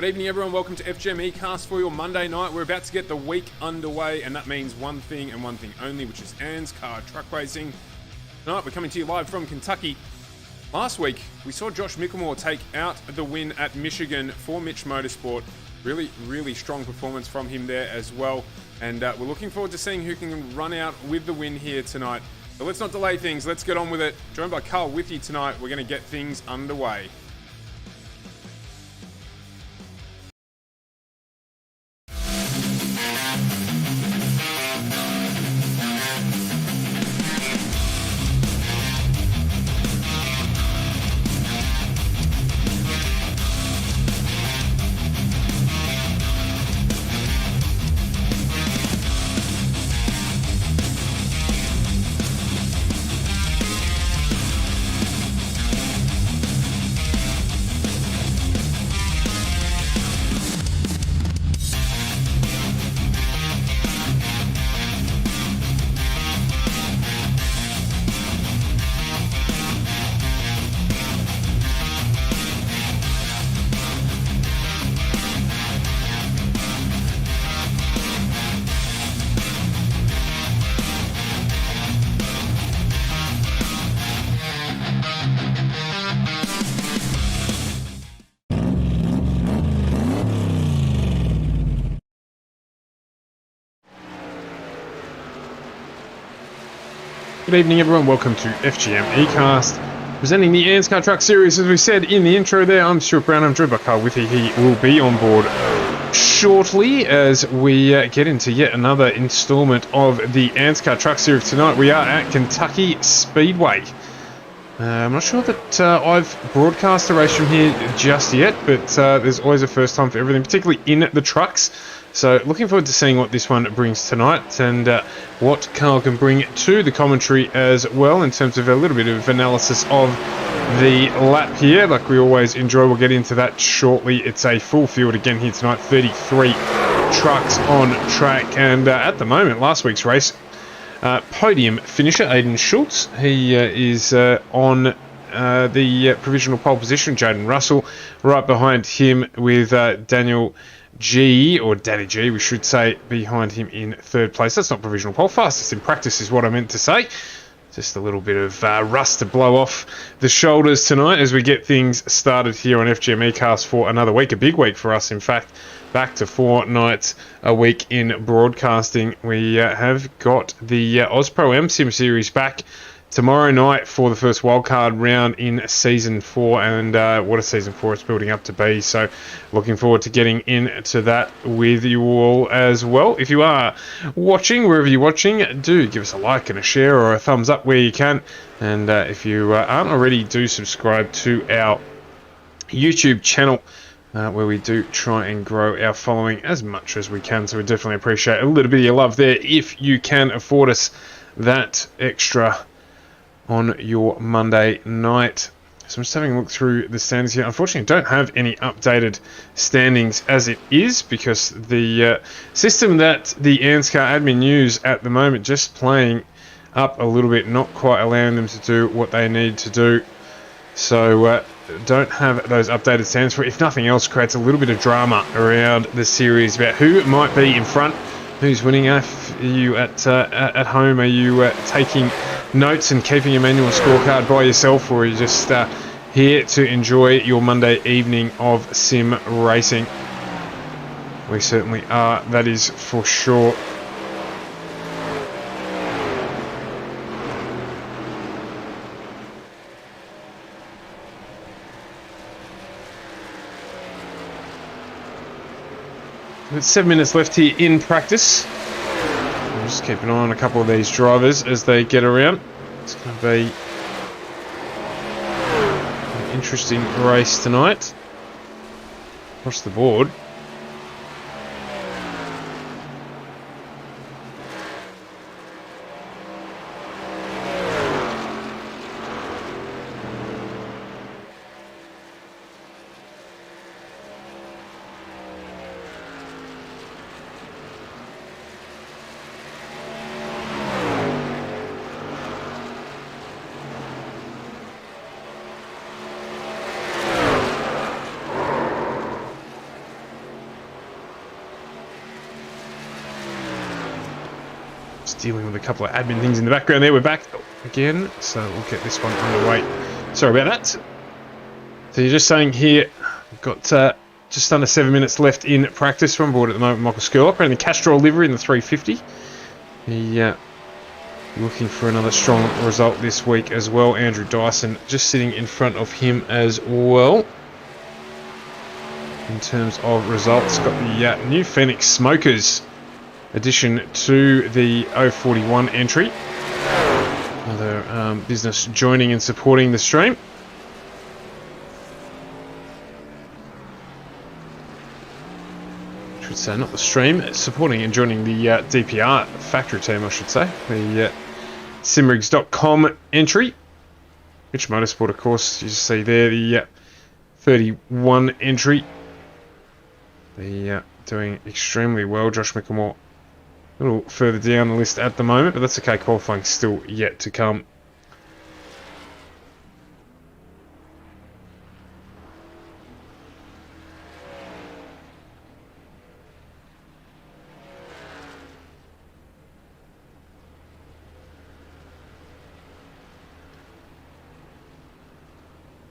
Good evening, everyone. Welcome to FGMeCast for your Monday night. We're about to get the week underway, and that means one thing and one thing only, which is ANZCAR truck racing. Tonight, we're coming to you live from Kentucky. Last week, we saw Josh Mickelmore take out the win at Michigan for Mitch Motorsport. Really strong performance from him there as well. And we're looking forward to seeing who can run out with the win here tonight. But let's not delay things. Let's get on with it. Joined by Carl with you tonight. We're going to get things underway. Good evening, everyone. Welcome to FGMeCast, presenting the ANZCAR Truck Series. As we said in the intro there, I'm Stuart Brown. I'm joined by Carl Withy. He will be on board shortly as we get into yet another instalment of the ANZCAR Truck Series. Tonight we are at Kentucky Speedway. I'm not sure that I've broadcast a race from here just yet, but there's always a first time for everything, particularly in the trucks. So looking forward to seeing what this one brings tonight and what Carl can bring to the commentary as well in terms of a little bit of analysis of the lap here. Like we always enjoy, we'll get into that shortly. It's a full field again here tonight, 33 trucks on track. And at the moment, last week's race, podium finisher, Aiden Schultz. He is on the provisional pole position. Jaden Russell right behind him with Daniel G, or Danny G, we should say, behind him in third place. That's not provisional pole. Fastest in practice is what I meant to say. Just a little bit of rust to blow off the shoulders tonight as we get things started here on FGMeCast for another week. A big week for us, in fact. Back to 4 nights a week in broadcasting. We have got the AusPro M Sim Series back tomorrow night for the first wildcard round in Season 4, and what a Season 4 it's building up to be. So looking forward to getting into that with you all as well. If you are watching, wherever you're watching, do give us a like and a share or a thumbs up where you can. And if you aren't already, do subscribe to our YouTube channel, where we do try and grow our following as much as we can. So we definitely appreciate a little bit of your love there if you can afford us that extra on your Monday night. So I'm just having a look through the standings here. Unfortunately, I don't have any updated standings as it is, because the system that the ANZCAR admin use at the moment just playing up a little bit, not quite allowing them to do what they need to do. So don't have those updated standings for, if nothing else, creates a little bit of drama around the series about who might be in front, who's winning. Are you at home? Are you taking notes and keeping a manual scorecard by yourself, or are you just here to enjoy your Monday evening of sim racing? We certainly are, that is for sure. We've got 7 minutes left here in practice. I'll just keep an eye on a couple of these drivers as they get around. It's going to be an interesting race tonight across the board. dealing with a couple of admin things in the background there. We're back again, so we'll get this one underway. Sorry about that. So you're just saying here, we've got just under 7 minutes left in practice. We're on board at the moment, Michael Skurlock, in the Castrol livery in the 350. He looking for another strong result this week as well. Andrew Dyson just sitting in front of him as well. In terms of results, got the new Phoenix Smokers addition to the 041 entry. Another business joining and supporting the stream. I should say, not the stream, supporting and joining the DPR factory team, I should say. The simrigs.com entry. Rich Motorsport, of course, you see there, the 31 entry. They're doing extremely well. Josh Mickelmore a little further down the list at the moment, but that's okay. Qualifying still yet to come.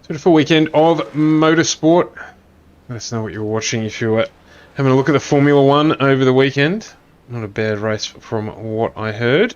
So a full weekend of motorsport. Let us know what you were watching if you were having a look at the Formula One over the weekend. Not a bad race from what I heard.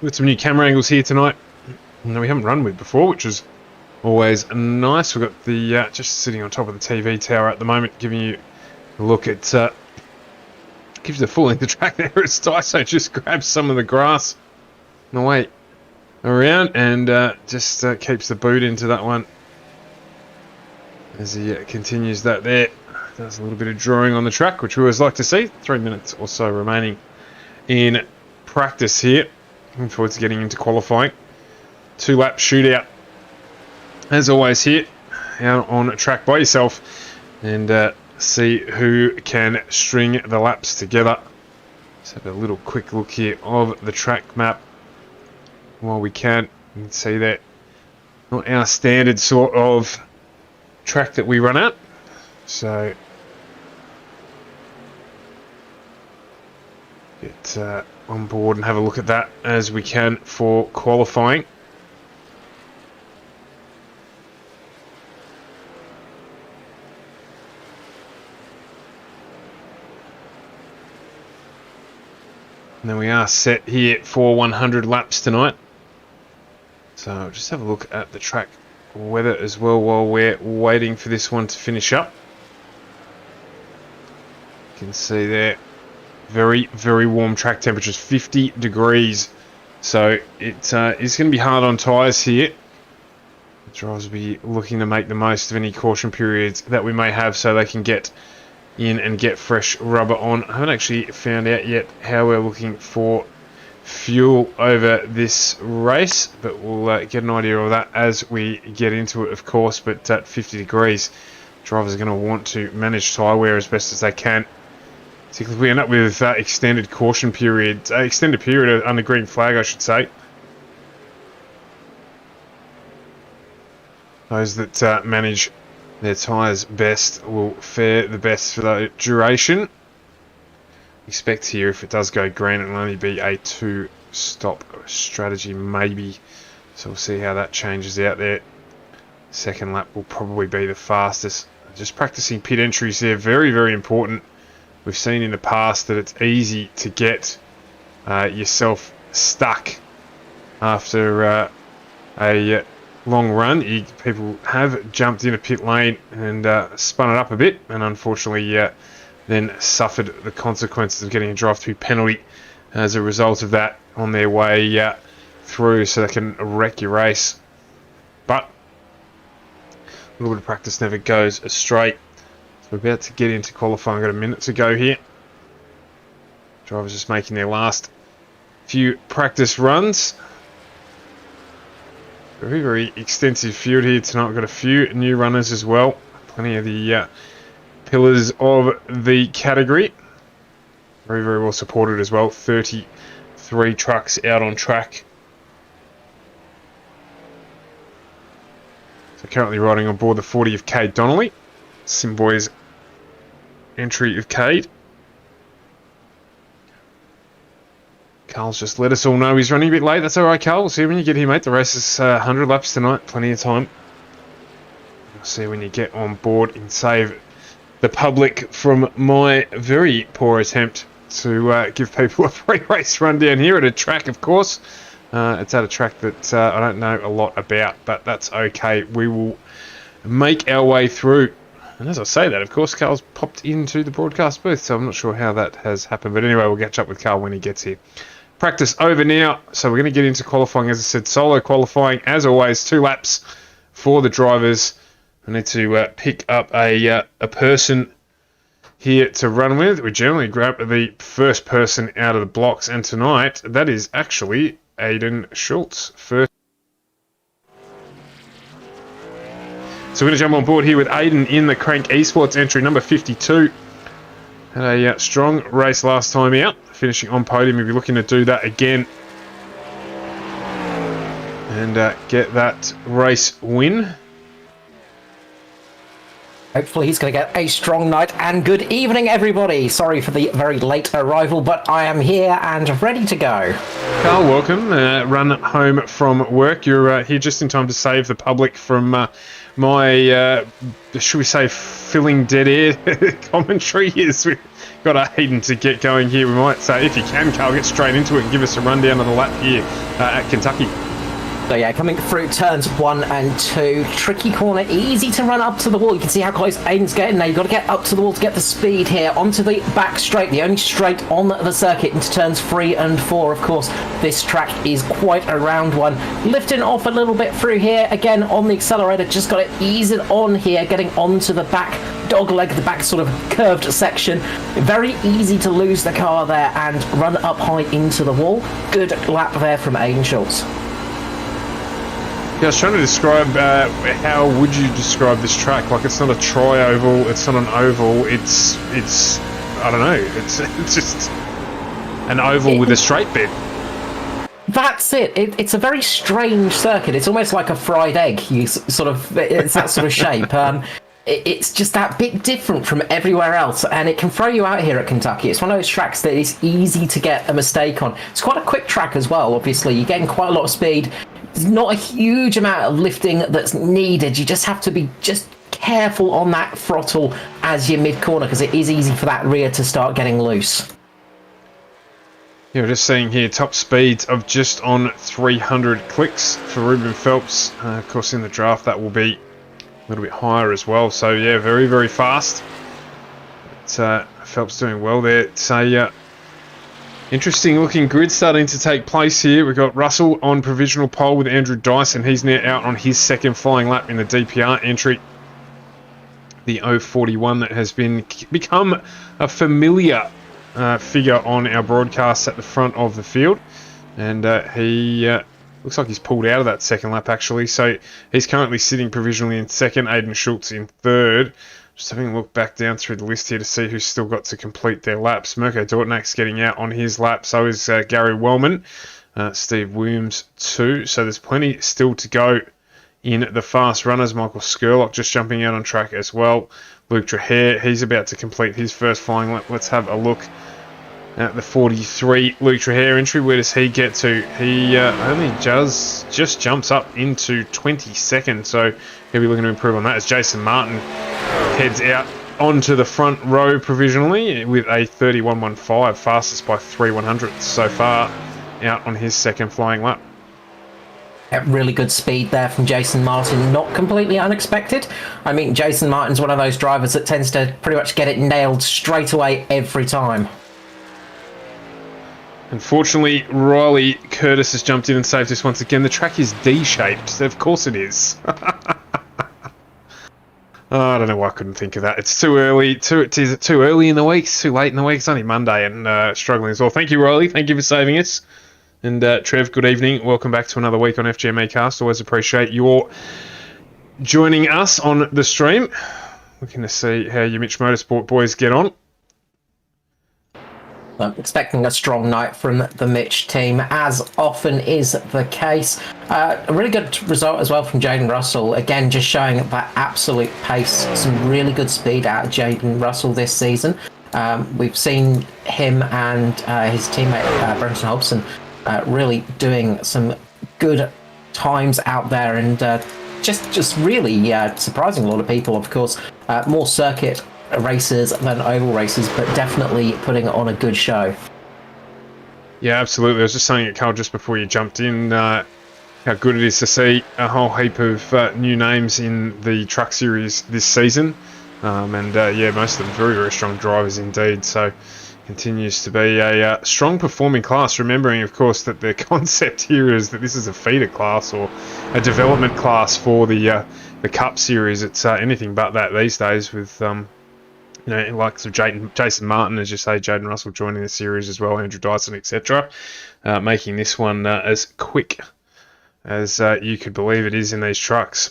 With some new camera angles here tonight that we haven't run with before, which is always nice. We've got the just sitting on top of the TV tower at the moment, giving you a look at gives you the full length of track there as Dyso just grabs some of the grass on the way around and just keeps the boot into that one as he continues that there. Does a little bit of drawing on the track, which we always like to see. 3 minutes or so remaining in practice here. Looking forward to getting into qualifying. 2-lap shootout, as always, here out on track by yourself, and see who can string the laps together. Let's have a little quick look here of the track map while we can. You can see that not our standard sort of track that we run at, so get on board and have a look at that as we can for qualifying. And then we are set here for 100 laps tonight. So just have a look at the track weather as well while we're waiting for this one to finish up. You can see there, very, very warm track temperatures, 50 degrees. So it is going to be hard on tyres here. The drivers will be looking to make the most of any caution periods that we may have so they can get in and get fresh rubber on. I haven't actually found out yet how we're looking for fuel over this race, but we'll get an idea of that as we get into it, of course. But at 50 degrees, drivers are going to want to manage tyre wear as best as they can. Particularly if we end up with extended caution period, extended period under green flag, I should say. Those that manage their tyres best will fare the best for the duration. Expect here, if it does go green, it'll only be a 2-stop strategy, maybe. So we'll see how that changes out there. Second lap will probably be the fastest. Just practicing pit entries there, very, very important. We've seen in the past that it's easy to get yourself stuck after a long run. People have jumped in a pit lane and spun it up a bit, and unfortunately then suffered the consequences of getting a drive-through penalty as a result of that on their way through, so they can wreck your race. But a little bit of practice never goes astray. So we're about to get into qualifying. Got a minute to go here. Drivers just making their last few practice runs. Very, very extensive field here tonight. We've got a few new runners as well. Plenty of the pillars of the category. Very, very well supported as well. 33 trucks out on track. So currently riding on board the 40 of Cade Donnelly. Simboy's entry of Cade. Carl's just let us all know he's running a bit late. That's alright, Carl. We'll see when you get here, mate. The race is 100 laps tonight. Plenty of time. We'll see when you get on board and save the public from my very poor attempt to give people a free race run down here at a track, of course. It's at a track that I don't know a lot about, but that's okay. We will make our way through. And as I say that, of course, Carl's popped into the broadcast booth, so I'm not sure how that has happened. But anyway, we'll catch up with Carl when he gets here. Practice over now, so we're going to get into qualifying. As I said, solo qualifying, as always, 2 laps for the drivers. I need to pick up a person here to run with. We generally grab the first person out of the blocks, and tonight, that is actually Aiden Schultz first. So we're going to jump on board here with Aiden in the Crank Esports entry number 52. Had a strong race last time out, finishing on podium. We'll be looking to do that again and get that race win. Hopefully he's going to get a strong night, and good evening everybody. Sorry for the very late arrival, but I am here and ready to go. Carl, welcome. Run home from work. You're here just in time to save the public from my, should we say, filling dead air commentary. Yes, we've got Aiden to get going here. We might say, if you can, Carl, get straight into it and give us a rundown of the lap here at Kentucky. So yeah, coming through turns 1 and 2, tricky corner, easy to run up to the wall. You can see how close Aiden's getting. Now you've got to get up to the wall to get the speed here. Onto the back straight, the only straight on the circuit, into turns 3 and 4. Of course, this track is quite a round one. Lifting off a little bit through here, again on the accelerator, just got to ease it on here, getting onto the back dog leg, the back sort of curved section. Very easy to lose the car there and run up high into the wall. Good lap there from Aiden Schultz. Yeah, I was trying to describe how would you describe this track? Like, it's not a tri-oval, it's not an oval, it's I don't know, it's just an oval with a straight bit. That's it. It's a very strange circuit. It's almost like a fried egg. It's that sort of shape. It's just that bit different from everywhere else, and it can throw you out here at Kentucky. It's one of those tracks that is easy to get a mistake on. It's quite a quick track as well, obviously. You're getting quite a lot of speed. There's not a huge amount of lifting that's needed. You just have to be just careful on that throttle as you're mid-corner, because it is easy for that rear to start getting loose. Yeah, we're just seeing here top speeds of just on 300 clicks for Ruben Phelps. Of course, in the draft, that will be a little bit higher as well. So, yeah, very, very fast. But, Phelps doing well there. It's a interesting looking grid starting to take place here. We've got Russell on provisional pole with Andrew Dyson. He's now out on his second flying lap in the DPR entry. The 041 that has become a familiar figure on our broadcasts at the front of the field. And he looks like he's pulled out of that second lap, actually. So he's currently sitting provisionally in second, Aiden Schultz in third. Just having a look back down through the list here to see who's still got to complete their laps. Mirko Dortnak's getting out on his lap. So is Gary Wellman. Steve Williams too. So there's plenty still to go in the fast runners. Michael Skurlock just jumping out on track as well. Luke Trahair, he's about to complete his first flying lap. Let's have a look at the 43 Luke Trahair entry. Where does he get to? He only just jumps up into 22nd, so he'll be looking to improve on that as Jason Martin heads out onto the front row provisionally with a 31.15, fastest by 3/100ths so far, out on his second flying lap. Really good speed there from Jason Martin, not completely unexpected. I mean, Jason Martin's one of those drivers that tends to pretty much get it nailed straight away every time. Unfortunately, Riley Curtis has jumped in and saved us once again. The track is D-shaped. Of course it is. Oh, I don't know why I couldn't think of that. It's too early. Is it too early in the week? It's too late in the week. It's only Monday and struggling as well. Thank you, Riley. Thank you for saving us. And Trev, good evening. Welcome back to another week on FGMeCast. Always appreciate your joining us on the stream. Looking to see how you Mitch Motorsport boys get on. I'm expecting a strong night from the Mitch team, as often is the case. A really good result as well from Jaden Russell. Again, just showing that absolute pace. Some really good speed out of Jaden Russell this season. We've seen him and his teammate Brenton Hobson really doing some good times out there, and just really surprising a lot of people. Of course, more circuit races than oval races, but definitely putting on a good show. Yeah, absolutely. I was just saying it, Carl, just before you jumped in, how good it is to see a whole heap of new names in the truck series this season. Yeah, most of them very, very strong drivers indeed. So continues to be a strong performing class, remembering, of course, that the concept here is that this is a feeder class or a development class for the Cup series. It's anything but that these days with like Jason Martin, as you say, Jaden Russell joining the series as well, Andrew Dyson, etc., making this one as quick as you could believe it is in these trucks.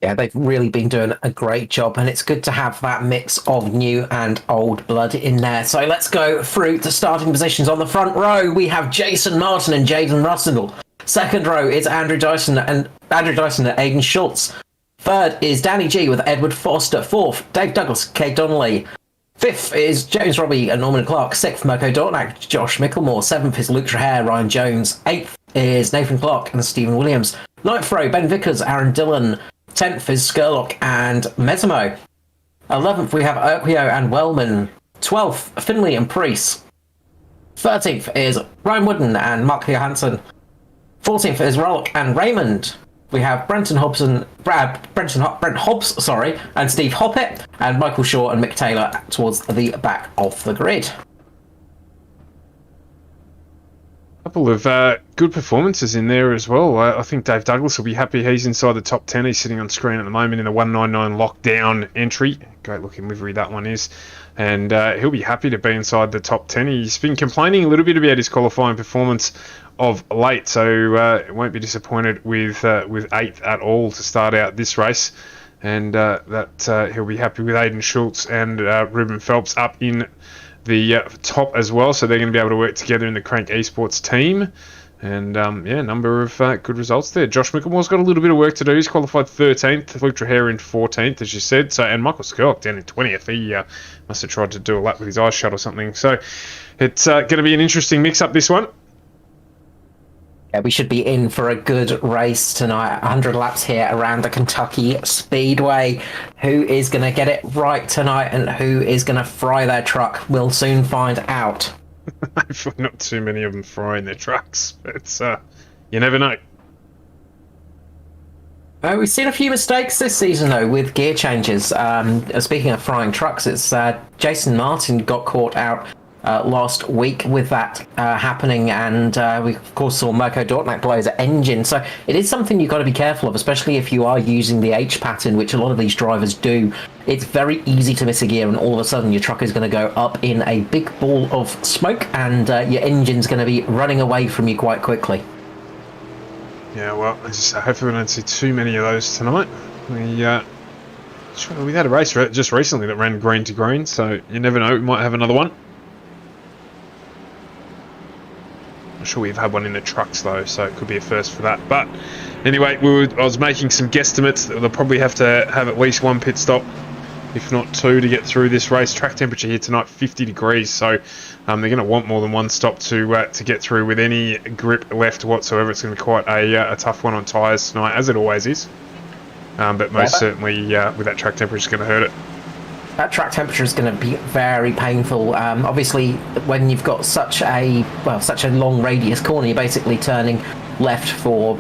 Yeah, they've really been doing a great job, and it's good to have that mix of new and old blood in there. So let's go through the starting positions. On the front row, we have Jason Martin and Jaden Russell. Second row is Andrew Dyson and Aiden Schultz. Third is Danny G with Edward Foster. Fourth, Dave Douglas, Kate Donnelly. Fifth is James Robbie and Norman Clark. Sixth, Mirko Dortnak, Josh Micklemore. Seventh is Luke Trahair, Ryan Jones. Eighth is Nathan Clark and Stephen Williams. Ninth row, Ben Vickers, Aaron Dillon. 10th is Skurlock and Mesimo. 11th, we have Urquio and Wellman. 12th, Finley and Priest. 13th is Ryan Wooden and Mark Johansson. 14th is Rollock and Raymond. We have Brent Hobbs, and Steve Hoppett, and Michael Shaw and Mick Taylor towards the back of the grid. Couple of good performances in there as well. I think Dave Douglas will be happy he's inside the top 10. He's sitting on screen at the moment in the 199 lockdown entry. Great looking livery that one is. And he'll be happy to be inside the top 10. He's been complaining a little bit about his qualifying performance of late, so won't be disappointed with 8th at all to start out this race. And that he'll be happy with Aiden Schultz and Ruben Phelps up in the top as well, so they're going to be able to work together in the Crank Esports team. And a number of good results there. Josh Micklemore's got a little bit of work to do. He's qualified 13th, Luke Trahair in 14th, as you said. So, and Michael Skurlock down in 20th. He must have tried to do a lap with his eyes shut or something. So it's going to be an interesting mix-up, this one. Yeah, we should be in for a good race tonight. 100 laps here around the Kentucky Speedway. Who is going to get it right tonight and who is going to fry their truck? We'll soon find out. Hopefully not too many of them frying their trucks, but you never know. We've seen a few mistakes this season, though, with gear changes. Speaking of frying trucks, it's Jason Martin got caught out last week with that happening, and we of course saw Mirko Dortnack blow his engine. So it is something you've got to be careful of, especially if you are using the H pattern, which a lot of these drivers do. It's very easy to miss a gear, and all of a sudden your truck is going to go up in a big ball of smoke, and your engine's going to be running away from you quite quickly. Yeah, well, hopefully we don't see too many of those tonight. We had a race just recently that ran green to green, so you never know, we might have another one. I'm sure we've had one in the trucks though, so it could be a first for that. But anyway, I was making some guesstimates that they'll probably have to have at least one pit stop, if not two, to get through this race. Track temperature here tonight, 50 degrees, so they're going to want more than one stop to get through with any grip left whatsoever. It's going to be quite a tough one on tyres tonight, as it always is. But most certainly, with that track temperature, it's going to hurt it. That track temperature is going to be very painful. Obviously, when you've got such a long radius corner, you're basically turning left for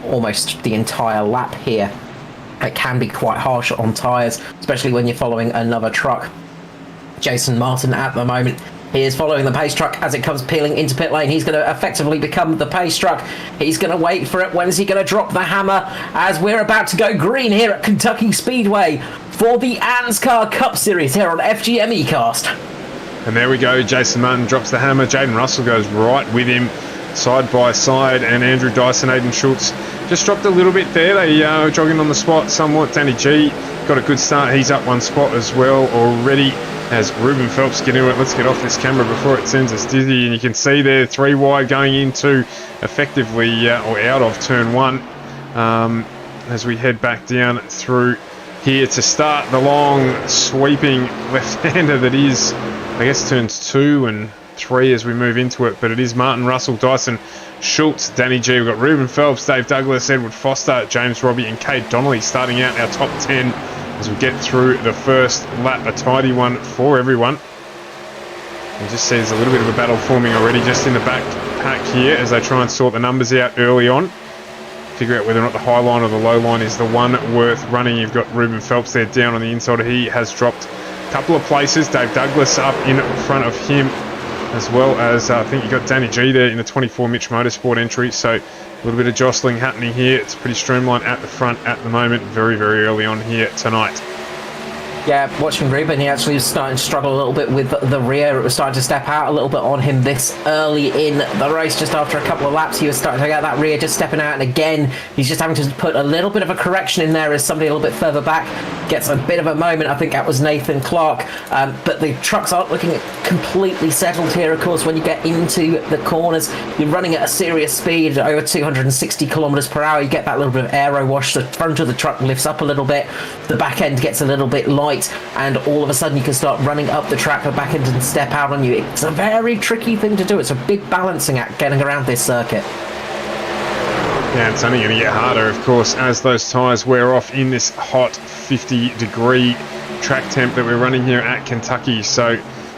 almost the entire lap here. It can be quite harsh on tyres, especially when you're following another truck. Jason Martin at the moment, he is following the pace truck as it comes peeling into pit lane. He's going to effectively become the pace truck. He's going to wait for it. When is he going to drop the hammer? As we're about to go green here at Kentucky Speedway for the ANZCAR Cup Series here on FGMeCast. And there we go. Jason Martin drops the hammer. Jaden Russell goes right with him, side by side. And Andrew Dyson, Aiden Schultz just dropped a little bit there. They jogging on the spot somewhat. Danny G got a good start. He's up one spot as well already. As Ruben Phelps get into it. Let's get off this camera before it sends us dizzy. And you can see there 3 wide going into effectively or out of turn 1 as we head back down through here to start the long sweeping left-hander that is, I guess, turns 2 and 3 as we move into it. But it is Martin, Russell, Dyson, Schultz, Danny G. We've got Ruben Phelps, Dave Douglas, Edward Foster, James Robbie and Kate Donnelly starting out our top 10 as we get through the first lap. A tidy one for everyone. You just see there's a little bit of a battle forming already just in the back pack here as they try and sort the numbers out early on. Figure out whether or not the high line or the low line is the one worth running. You've got Ruben Phelps there down on the inside. He has dropped a couple of places. Dave Douglas up in front of him, as well as I think you've got Danny G there in the 24 Mitch Motorsport entry. So a little bit of jostling happening here. It's pretty streamlined at the front at the moment. Very, very early on here tonight. Yeah, watching Ruben, he actually was starting to struggle a little bit with the rear. It was starting to step out a little bit on him this early in the race. Just after a couple of laps, he was starting to get that rear just stepping out. And again, he's just having to put a little bit of a correction in there as somebody a little bit further back gets a bit of a moment. I think that was Nathan Clark. But the trucks aren't looking completely settled here, of course. When you get into the corners, you're running at a serious speed, over 260 kilometers per hour. You get that little bit of aero wash. The front of the truck lifts up a little bit. The back end gets a little bit light. And all of a sudden you can start running up the track, the back end and step out on you. It's a very tricky thing to do. It's a big balancing act getting around this circuit. Yeah, it's only going to get harder, of course, as those tyres wear off in this hot 50-degree track temp that we're running here at Kentucky. So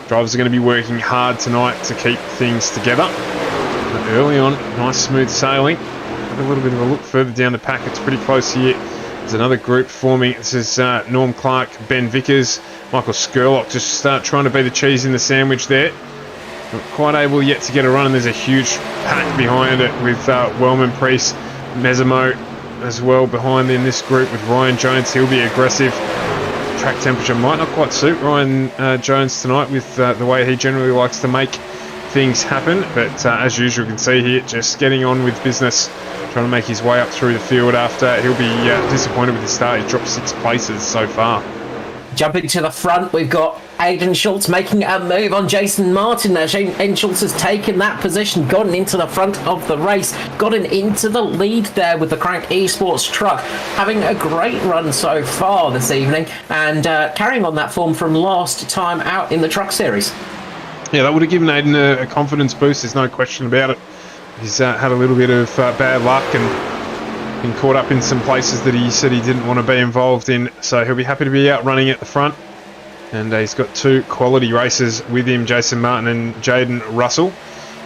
drivers are going to be working hard tonight to keep things together. But early on, nice smooth sailing. Have a little bit of a look further down the pack. It's pretty close here. There's another group forming. This is Norm Clark, Ben Vickers, Michael Skurlock just trying to be the cheese in the sandwich there. Not quite able yet to get a run, and there's a huge pack behind it with Wellman, Priest, Mesamo as well behind in this group with Ryan Jones. He'll be aggressive. Track temperature might not quite suit Ryan Jones tonight with the way he generally likes to make things happen, but as usual, you can see here just getting on with business, trying to make his way up through the field after he'll be disappointed with his start. He's dropped 6 places so far. Jumping to the front, we've got Aiden Schultz making a move on Jason Martin there. Aiden Schultz has taken that position, gotten into the front of the race, gotten into the lead there with the Crank Esports truck, having a great run so far this evening, and carrying on that form from last time out in the truck series. Yeah, that would have given Aiden a confidence boost, there's no question about it. He's had a little bit of bad luck and been caught up in some places that he said he didn't want to be involved in, so he'll be happy to be out running at the front. And he's got 2 quality racers with him, Jason Martin and Jaden Russell.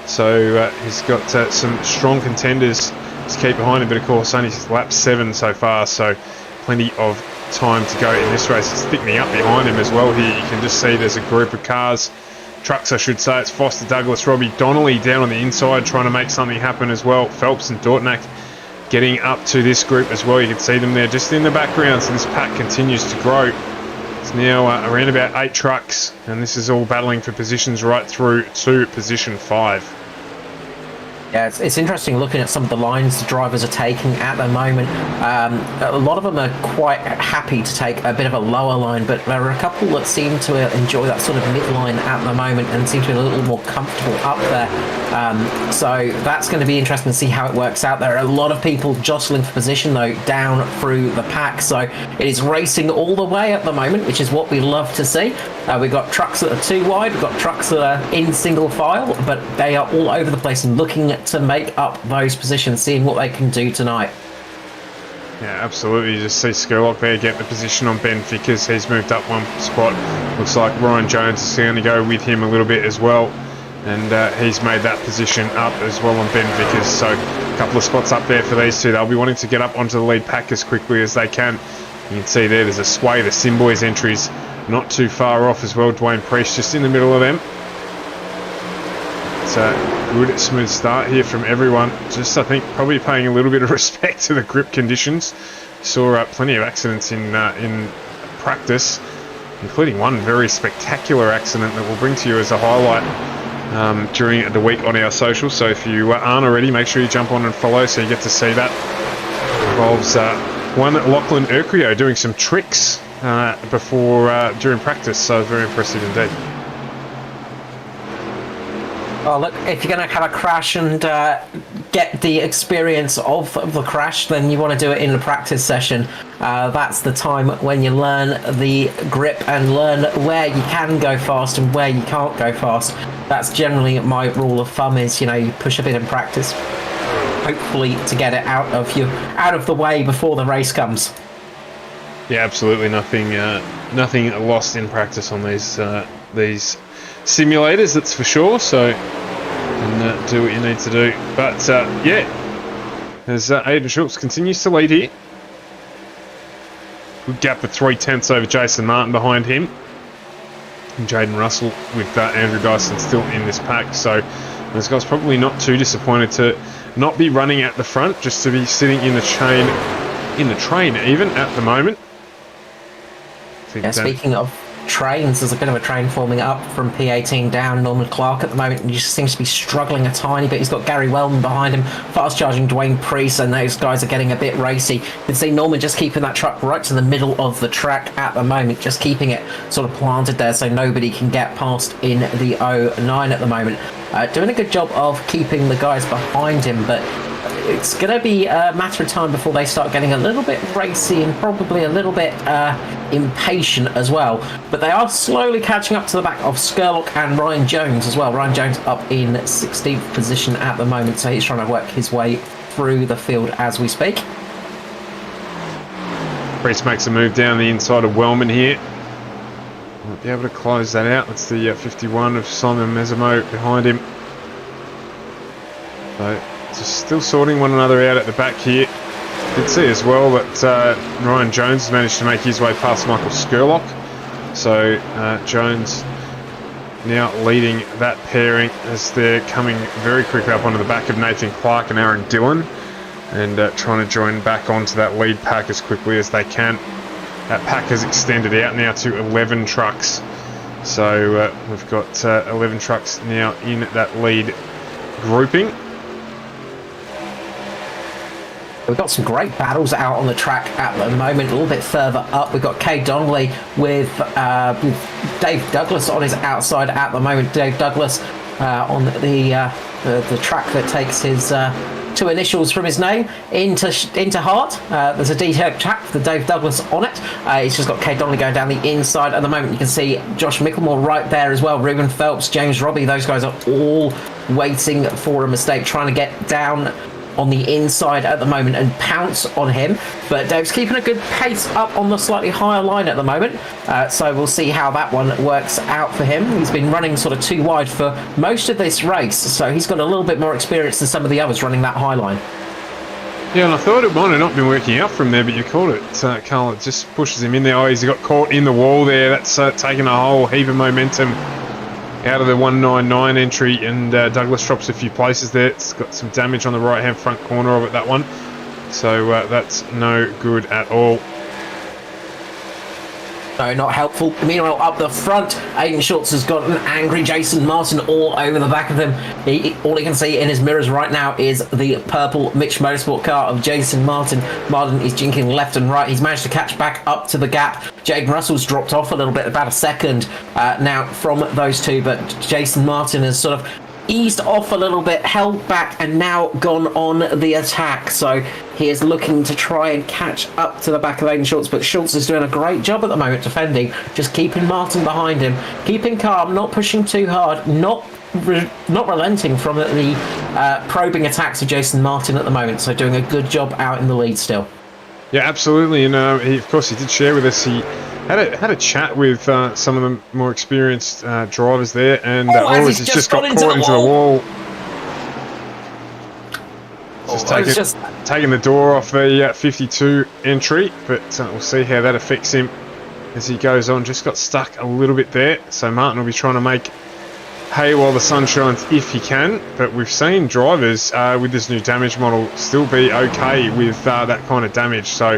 So he's got some strong contenders to keep behind him, but of course only lap 7 so far, so plenty of time to go in this race. It's thickening up behind him as well here. You can just see there's a group of cars trucks, I should say. It's Foster, Douglas, Robbie Donnelly down on the inside trying to make something happen as well. Phelps and Dortnack getting up to this group as well. You can see them there just in the background, so this pack continues to grow. It's now around about 8 trucks, and this is all battling for positions right through to position 5. Yeah, it's interesting looking at some of the lines the drivers are taking at the moment. A lot of them are quite happy to take a bit of a lower line, but there are a couple that seem to enjoy that sort of midline at the moment and seem to be a little more comfortable up there. So that's going to be interesting to see how it works out. There are a lot of people jostling for position, though, down through the pack. So it is racing all the way at the moment, which is what we love to see. We've got trucks that are too wide, we've got trucks that are in single file, but they are all over the place and looking to make up those positions, seeing what they can do tonight. Yeah, absolutely. You just see Skurlock there get the position on Ben Vickers. He's moved up one spot. Looks like Ryan Jones is going to go with him a little bit as well. And he's made that position up as well on Ben Vickers. So a couple of spots up there for these two. They'll be wanting to get up onto the lead pack as quickly as they can. You can see there's a sway. The Simboys entries not too far off as well. Dwayne Priest just in the middle of them. It's a good, smooth start here from everyone. Just, I think, probably paying a little bit of respect to the grip conditions. Saw plenty of accidents in practice, including one very spectacular accident that we'll bring to you as a highlight during the week on our social. So if you aren't already, make sure you jump on and follow so you get to see that. It involves one Lachlan Urquio doing some tricks during practice, so very impressive indeed. Oh, look, if you're going to have a crash and get the experience of the crash, then you want to do it in the practice session. That's the time when you learn the grip and learn where you can go fast and where you can't go fast. That's generally my rule of thumb is, you push a bit in practice, hopefully to get it out of the way before the race comes. Yeah, absolutely nothing lost in practice on these simulators, that's for sure. So and do what you need to do. But yeah, as Aidan Schultz continues to lead here, good gap of 3/10 over Jason Martin behind him, and Jaden Russell with Andrew Dyson still in this pack. So those guys probably not too disappointed to not be running at the front, just to be sitting in the train even at the moment. Yeah, speaking of trains, there's a bit of a train forming up from P18 down. Norman Clark at the moment, he just seems to be struggling a tiny bit. He's got Gary Wellman behind him, fast charging Dwayne Priest, and those guys are getting a bit racy. You can see Norman just keeping that truck right to the middle of the track at the moment, just keeping it sort of planted there so nobody can get past in the 09 at the moment. Doing a good job of keeping the guys behind him, but it's going to be a matter of time before they start getting a little bit racy and probably a little bit impatient as well. But they are slowly catching up to the back of Skurlock and Ryan Jones as well. Ryan Jones up in 16th position at the moment, so he's trying to work his way through the field as we speak. Priest makes a move down the inside of Wellman here. Might be able to close that out. That's the 51 of Simon Mesamo behind him. So just still sorting one another out at the back here. You can see as well that Ryan Jones has managed to make his way past Michael Skurlock. So Jones now leading that pairing as they're coming very quickly up onto the back of Nathan Clark and Aaron Dillon, and trying to join back onto that lead pack as quickly as they can. That pack has extended out now to 11 trucks. So we've got 11 trucks now in that lead grouping. We've got some great battles out on the track at the moment. A little bit further up, we've got Kay Donnelly with Dave Douglas on his outside at the moment. Dave Douglas on the track that takes his two initials from his name into Hart. There's a detailed track for Dave Douglas on it. He's just got Kay Donnelly going down the inside at the moment. You can see Josh Micklemore right there as well. Ruben Phelps, James Robbie, those guys are all waiting for a mistake, trying to get down on the inside at the moment and pounce on him, but Dave's keeping a good pace up on the slightly higher line at the moment, so we'll see how that one works out for him. He's been running sort of too wide for most of this race, so he's got a little bit more experience than some of the others running that high line. Yeah, and I thought it might have not been working out from there, but you called it, Carl. It just pushes him in there. Oh, he's got caught in the wall there. That's taken a whole heap of momentum out of the 199 entry, and Douglas drops a few places there. It's got some damage on the right hand front corner of it, that one, so that's no good at all. No, not helpful. Meanwhile, up the front, Aiden Schultz has got an angry Jason Martin all over the back of him. All he can see in his mirrors right now is the purple Mitch Motorsport car of Jason Martin. Martin is jinking left and right. He's managed to catch back up to the gap. Jaden Russell's dropped off a little bit, about a second now from those two, but Jason Martin has sort of eased off a little bit, held back, and now gone on the attack. So he is looking to try and catch up to the back of Aiden Schultz, but Schultz is doing a great job at the moment defending, just keeping Martin behind him, keeping calm, not pushing too hard, not relenting from the probing attacks of Jason Martin at the moment. So doing a good job out in the lead still. Yeah, absolutely. And of course, he did share with us. He had a chat with some of the more experienced drivers there, and Orris has just got caught into the wall. Just taking the door off the 52 entry, but we'll see how that affects him as he goes on. Just got stuck a little bit there, so Martin will be trying to make hay while the sun shines if he can, but we've seen drivers with this new damage model still be okay with that kind of damage, so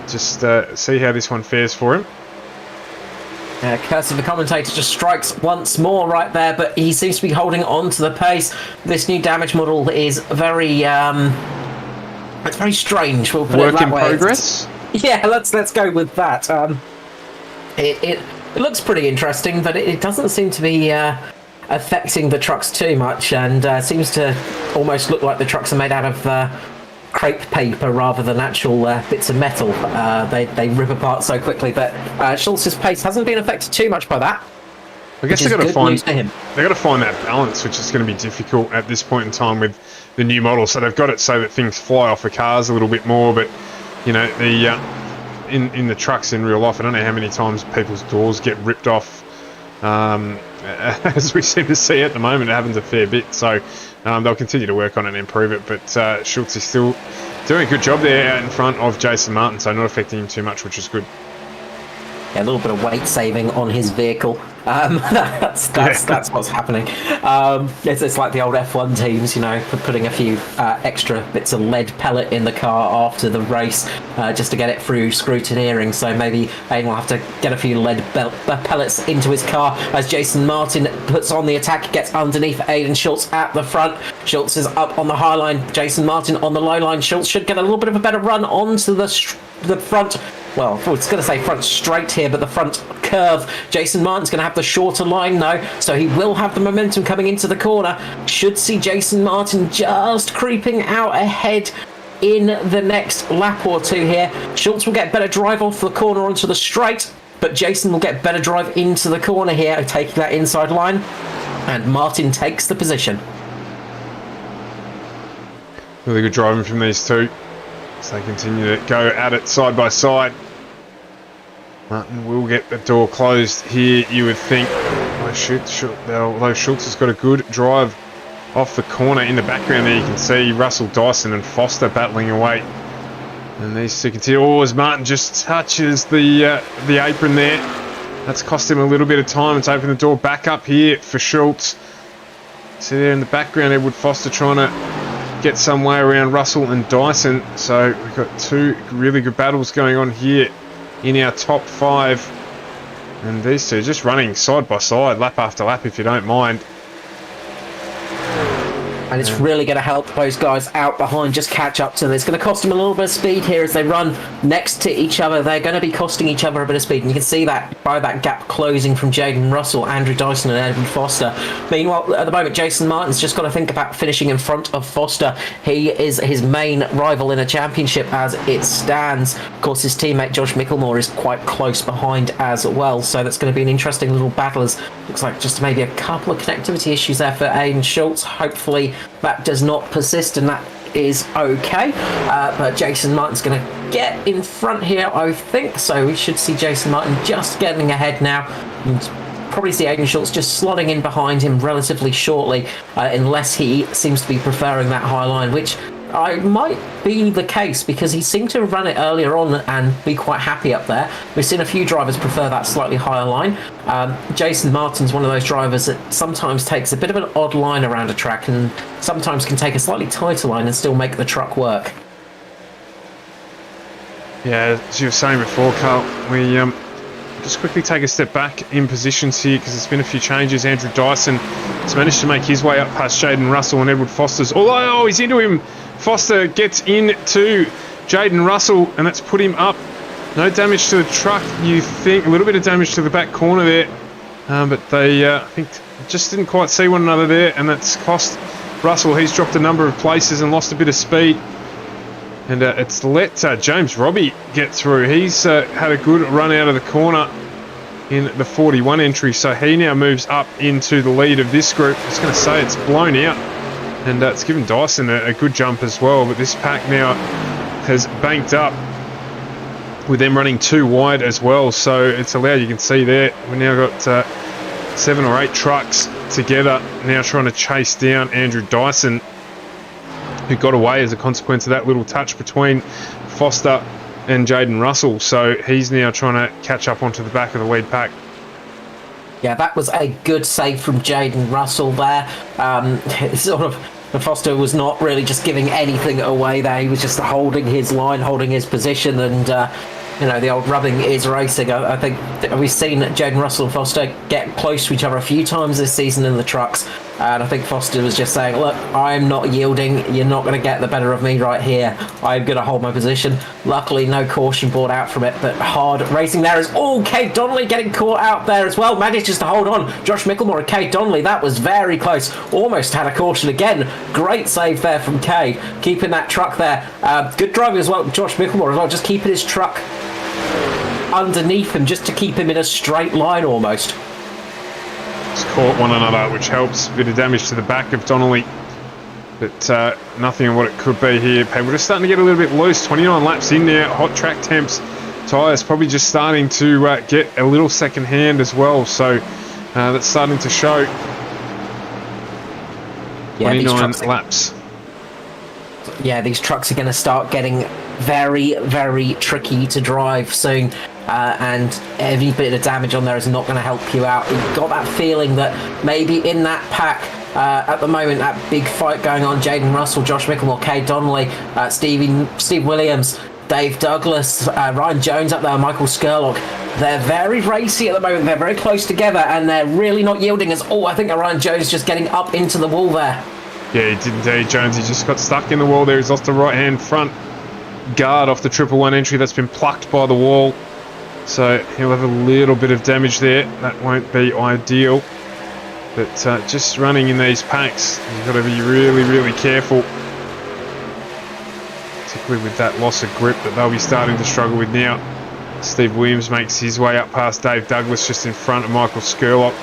just see how this one fares for him. Curse of the commentator just strikes once more right there, but he seems to be holding on to the pace. This new damage model is very it's very strange. We'll put Work it that in way. progress. Yeah, let's go with that. It looks pretty interesting, but it doesn't seem to be affecting the trucks too much, and seems to almost look like the trucks are made out of crepe paper rather than actual bits of metal. They rip apart so quickly, but Schultz's pace hasn't been affected too much by that. I guess they've got to find that balance, which is going to be difficult at this point in time with the new model. So they've got it so that things fly off the cars a little bit more, but you know, the in the trucks in real life, I don't know how many times people's doors get ripped off. As we seem to see at the moment, it happens a fair bit. So they'll continue to work on it and improve it. But Schultz is still doing a good job there out in front of Jason Martin, so not affecting him too much, which is good. Yeah, a little bit of weight saving on his vehicle. That's what's happening. It's like the old F1 teams, you know, putting a few extra bits of lead pellet in the car after the race just to get it through scrutineering. So maybe Aiden will have to get a few lead pellets into his car as Jason Martin puts on the attack, gets underneath Aiden Schultz at the front. Schultz is up on the high line, Jason Martin on the low line. Schultz should get a little bit of a better run onto the front. Well, I was going to say front straight here, but the front curve. Jason Martin's going to have the shorter line though, so he will have the momentum coming into the corner. Should see Jason Martin just creeping out ahead in the next lap or two here. Schultz will get better drive off the corner onto the straight, but Jason will get better drive into the corner here, taking that inside line, and Martin takes the position. Really good driving from these two. So they continue to go at it side by side. Martin will get the door closed here, you would think. Although Schultz has got a good drive off the corner in the background there, you can see Russell Dyson and Foster battling away. And these two continue. Oh, as Martin just touches the apron there. That's cost him a little bit of time. It's opened the door back up here for Schultz. See there in the background, Edward Foster trying to get some way around Russell and Dyson. So we've got two really good battles going on here in our top five, and these two just running side by side, lap after lap, if you don't mind. And it's really going to help those guys out behind just catch up to them. It's going to cost them a little bit of speed here as they run next to each other. They're going to be costing each other a bit of speed, and you can see that by that gap closing from Jaden Russell, Andrew Dyson and Edward Foster. Meanwhile, at the moment, Jason Martin's just got to think about finishing in front of Foster. He is his main rival in a championship as it stands. Of course, his teammate Josh Micklemore is quite close behind as well, so that's going to be an interesting little battle. As looks like just maybe a couple of connectivity issues there for Aiden Schultz. Hopefully that does not persist, and that is okay. But Jason Martin's going to get in front here, I think. So we should see Jason Martin just getting ahead now. And probably see Aiden Schultz just slotting in behind him relatively shortly, unless he seems to be preferring that high line, which it might be the case because he seemed to have run it earlier on and be quite happy up there. We've seen a few drivers prefer that slightly higher line. Jason Martin's one of those drivers that sometimes takes a bit of an odd line around a track and sometimes can take a slightly tighter line and still make the truck work. Yeah, as you were saying before, Carl, we just quickly take a step back in positions here because there's been a few changes. Andrew Dyson has managed to make his way up past Jaden Russell and Edward Foster's. Although, he's into him. Foster gets into Jaden Russell and that's put him up. No damage to the truck, you think. A little bit of damage to the back corner there. But they, I think, just didn't quite see one another there, and that's cost Russell. He's dropped a number of places and lost a bit of speed. And it's let James Robbie get through. He's had a good run out of the corner in the 41 entry, so he now moves up into the lead of this group. I was going to say it's blown out, and it's given Dyson a good jump as well, but this pack now has banked up with them running 2 wide as well, so it's allowed, you can see there, we've now got 7 or 8 trucks together now trying to chase down Andrew Dyson, who got away as a consequence of that little touch between Foster and Jaden Russell. So he's now trying to catch up onto the back of the lead pack. Yeah, that was a good save from Jaden Russell there. Foster was not really just giving anything away there. He was just holding his line, holding his position, and the old rubbing is racing. I think we've seen Jaden Russell and Foster get close to each other a few times this season in the trucks, and I think Foster was just saying, look, I'm not yielding, you're not going to get the better of me right here, I'm going to hold my position. Luckily no caution brought out from it, but hard racing there is Cade Donnelly getting caught out there as well, manages to hold on. Josh Micklemore and Cade Donnelly, that was very close, almost had a caution again. Great save there from Cade, keeping that truck there. Good driving as well, Josh Micklemore as well, just keeping his truck underneath him just to keep him in a straight line almost. It's caught one another, which helps. A bit of damage to the back of Donnelly, but nothing on what it could be here. People just starting to get a little bit loose. 29 laps in now, hot track temps. Tyres probably just starting to get a little second hand as well, so that's starting to show. Yeah, 29 laps. Yeah, these trucks are going to start getting very, very tricky to drive soon. And every bit of damage on there is not going to help you out. You've got that feeling that maybe in that pack, at the moment, that big fight going on, Jaden Russell, Josh Micklemore, Cade Donnelly, Steve Williams, Dave Douglas, Ryan Jones up there, Michael Skurlock, they're very racy at the moment. They're very close together and they're really not yielding as, I think Ryan Jones is just getting up into the wall there. Yeah, he did indeed, Jones. He just got stuck in the wall there. He's lost the right-hand front guard off the 111 entry. That's been plucked by the wall. So he'll have a little bit of damage there. That won't be ideal. But just running in these packs, you've got to be really, really careful. Particularly with that loss of grip that they'll be starting to struggle with now. Steve Williams makes his way up past Dave Douglas just in front of Michael Skurlock.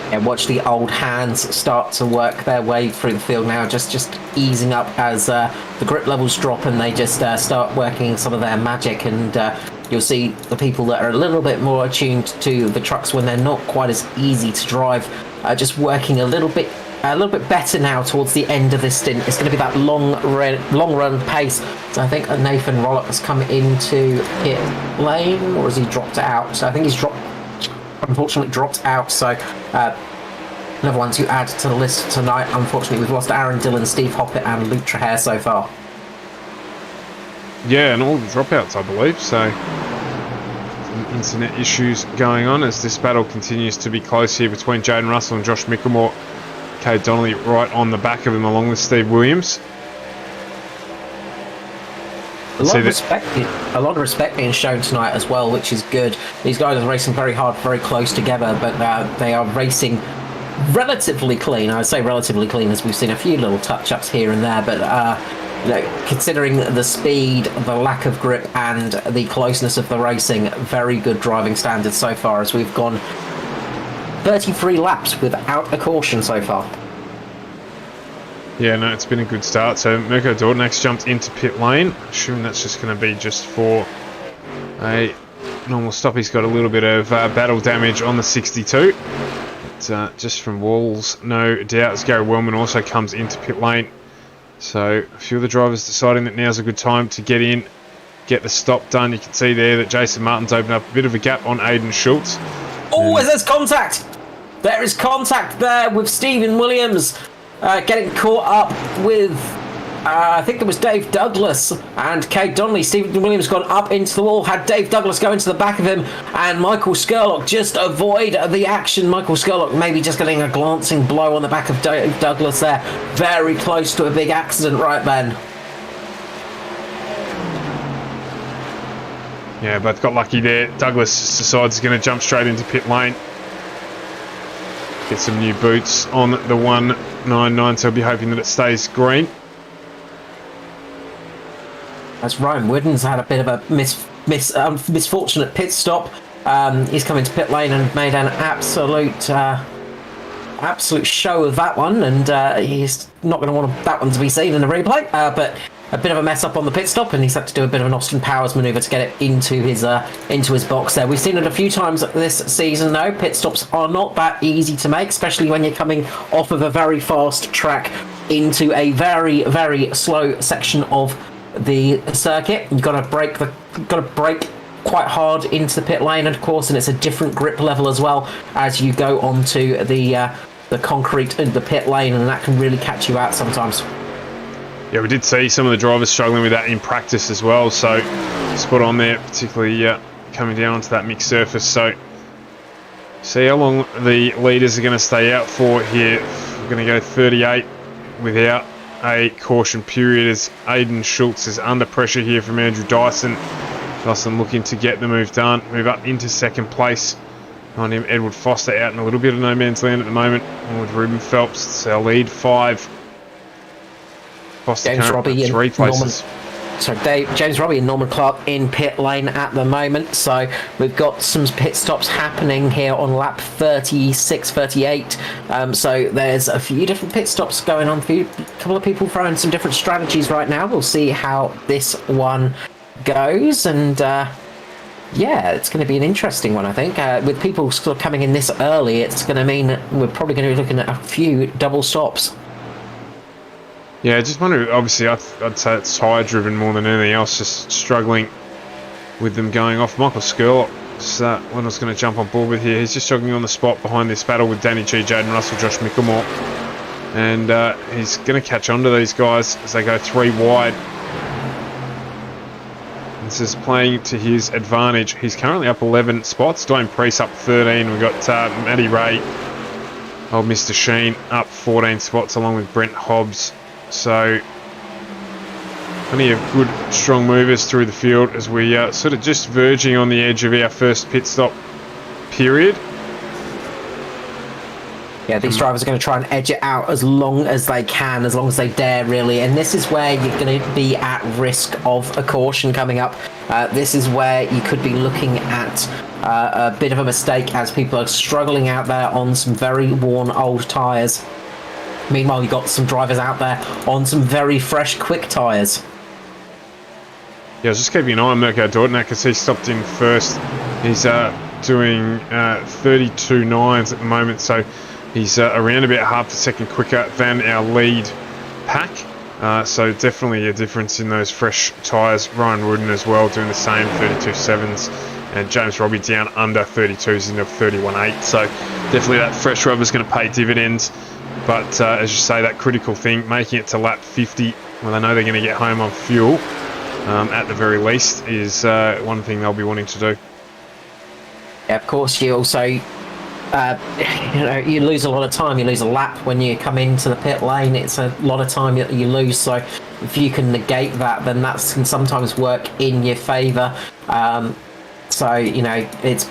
And watch the old hands start to work their way through the field now, just easing up as the grip levels drop and they just start working some of their magic, and you'll see the people that are a little bit more attuned to the trucks when they're not quite as easy to drive, just working a little bit better now towards the end of this stint. It's going to be that long run pace. So I think Nathan Rollock has come into pit lane, or has he dropped out? So I think he's unfortunately dropped out, so another one to add to the list tonight. Unfortunately, we've lost Aaron Dillon, Steve Hoppett and Luke Trahair so far. Yeah, and all the dropouts, I believe, so some internet issues going on as this battle continues to be close here between Jaden Russell and Josh Micklemore. Cade Donnelly right on the back of him along with Steve Williams. A lot of respect being shown tonight as well, which is good. These guys are racing very hard, very close together, but they are racing relatively clean. I would say relatively clean, as we've seen a few little touch-ups here and there, but considering the speed, the lack of grip, and the closeness of the racing, very good driving standards so far, as we've gone 33 laps without a caution so far. Yeah, no, it's been a good start. So Mirko Dordenax jumped into pit lane. Assuming that's just going to be just for a normal stop. He's got a little bit of battle damage on the 62. But, just from walls, no doubt. As Gary Wellman also comes into pit lane. So a few of the drivers deciding that now's a good time to get in, get the stop done. You can see there that Jason Martin's opened up a bit of a gap on Aiden Schultz. Oh, there's contact! There is contact there with Stephen Williams getting caught up with, I think it was Dave Douglas and Kate Donnelly. Stephen Williams gone up into the wall, had Dave Douglas go into the back of him, and Michael Skurlock just avoid the action. Michael Skurlock maybe just getting a glancing blow on the back of Dave Douglas there. Very close to a big accident, right, Ben? Yeah, both got lucky there. Douglas decides he's going to jump straight into pit lane. Get some new boots on the 199, so I'll be hoping that it stays green. As Ryan Wooden's had a bit of a misfortunate pit stop. He's come into pit lane and made an absolute show of that one, and he's not going to want that one to be seen in the replay. But a bit of a mess up on the pit stop, and he's had to do a bit of an Austin Powers manoeuvre to get it into his box there. We've seen it a few times this season, though. Pit stops are not that easy to make, especially when you're coming off of a very fast track into a very, very slow section of the circuit. You've got to brake quite hard into the pit lane, and of course, and it's a different grip level as well as you go onto the concrete in the pit lane, and that can really catch you out sometimes. Yeah, we did see some of the drivers struggling with that in practice as well, so spot on there, particularly coming down onto that mixed surface. So see how long the leaders are going to stay out for here. We're going to go 38 without a caution period as Aiden Schultz is under pressure here from Andrew Dyson. Dyson looking to get the move done, move up into second place. On him, Edward Foster out in a little bit of no man's land at the moment. And with Ruben Phelps, it's our lead 5. Foster James Robbie and 3 places. James Robbie and Norman Clark in pit lane at the moment. So we've got some pit stops happening here on lap 36, 38. So there's a few different pit stops going on. A couple of people throwing some different strategies right now. We'll see how this one goes. And yeah, it's going to be an interesting one, I think. With people sort of coming in this early, it's going to mean we're probably going to be looking at a few double stops. Yeah, I just wonder, obviously, I'd say it's tyre driven more than anything else, just struggling with them going off. Michael Skurlock is one I was going to jump on board with here. He's just jogging on the spot behind this battle with Danny G, Jaden Russell, Josh Mickelmore. And he's going to catch on to these guys as they go 3 wide. This is playing to his advantage. He's currently up 11 spots. Dwayne Priest up 13. We've got Matty Ray, old Mr. Sheen, up 14 spots along with Brent Hobbs. So plenty of good, strong movers through the field as we sort of just verging on the edge of our first pit stop period. Yeah, these drivers are going to try and edge it out as long as they can, as long as they dare, really. And this is where you're going to be at risk of a caution coming up. This is where you could be looking at a bit of a mistake as people are struggling out there on some very worn old tyres. Meanwhile, you've got some drivers out there on some very fresh, quick tyres. Yeah, I was just keeping an eye on Mirko Dortnack because he stopped in first. He's doing 32.9s at the moment, so he's around about half a second quicker than our lead pack. So definitely a difference in those fresh tyres. Ryan Wooden as well doing the same, 32.7s. And James Robbie down under 32s into 31.8. So definitely that fresh rubber's going to pay dividends. But as you say, that critical thing, making it to lap 50, when they know they're going to get home on fuel, at the very least, is one thing they'll be wanting to do. Yeah, of course, you also, you lose a lot of time. You lose a lap when you come into the pit lane. It's a lot of time that you lose. So if you can negate that, then that can sometimes work in your favour. So, it's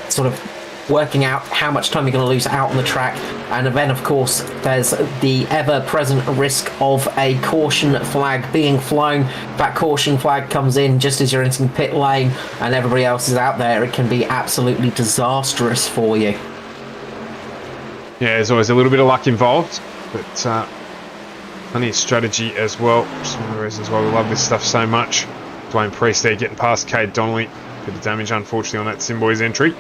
sort of working out how much time you're going to lose out on the track. And then, of course, there's the ever-present risk of a caution flag being flown. That caution flag comes in just as you're entering pit lane and everybody else is out there. It can be absolutely disastrous for you. Yeah, there's always a little bit of luck involved, but plenty of strategy as well. Just one of the reasons why we love this stuff so much. Dwayne Priest there getting past Cade Donnelly. Bit of damage, unfortunately, on that Simboys entry.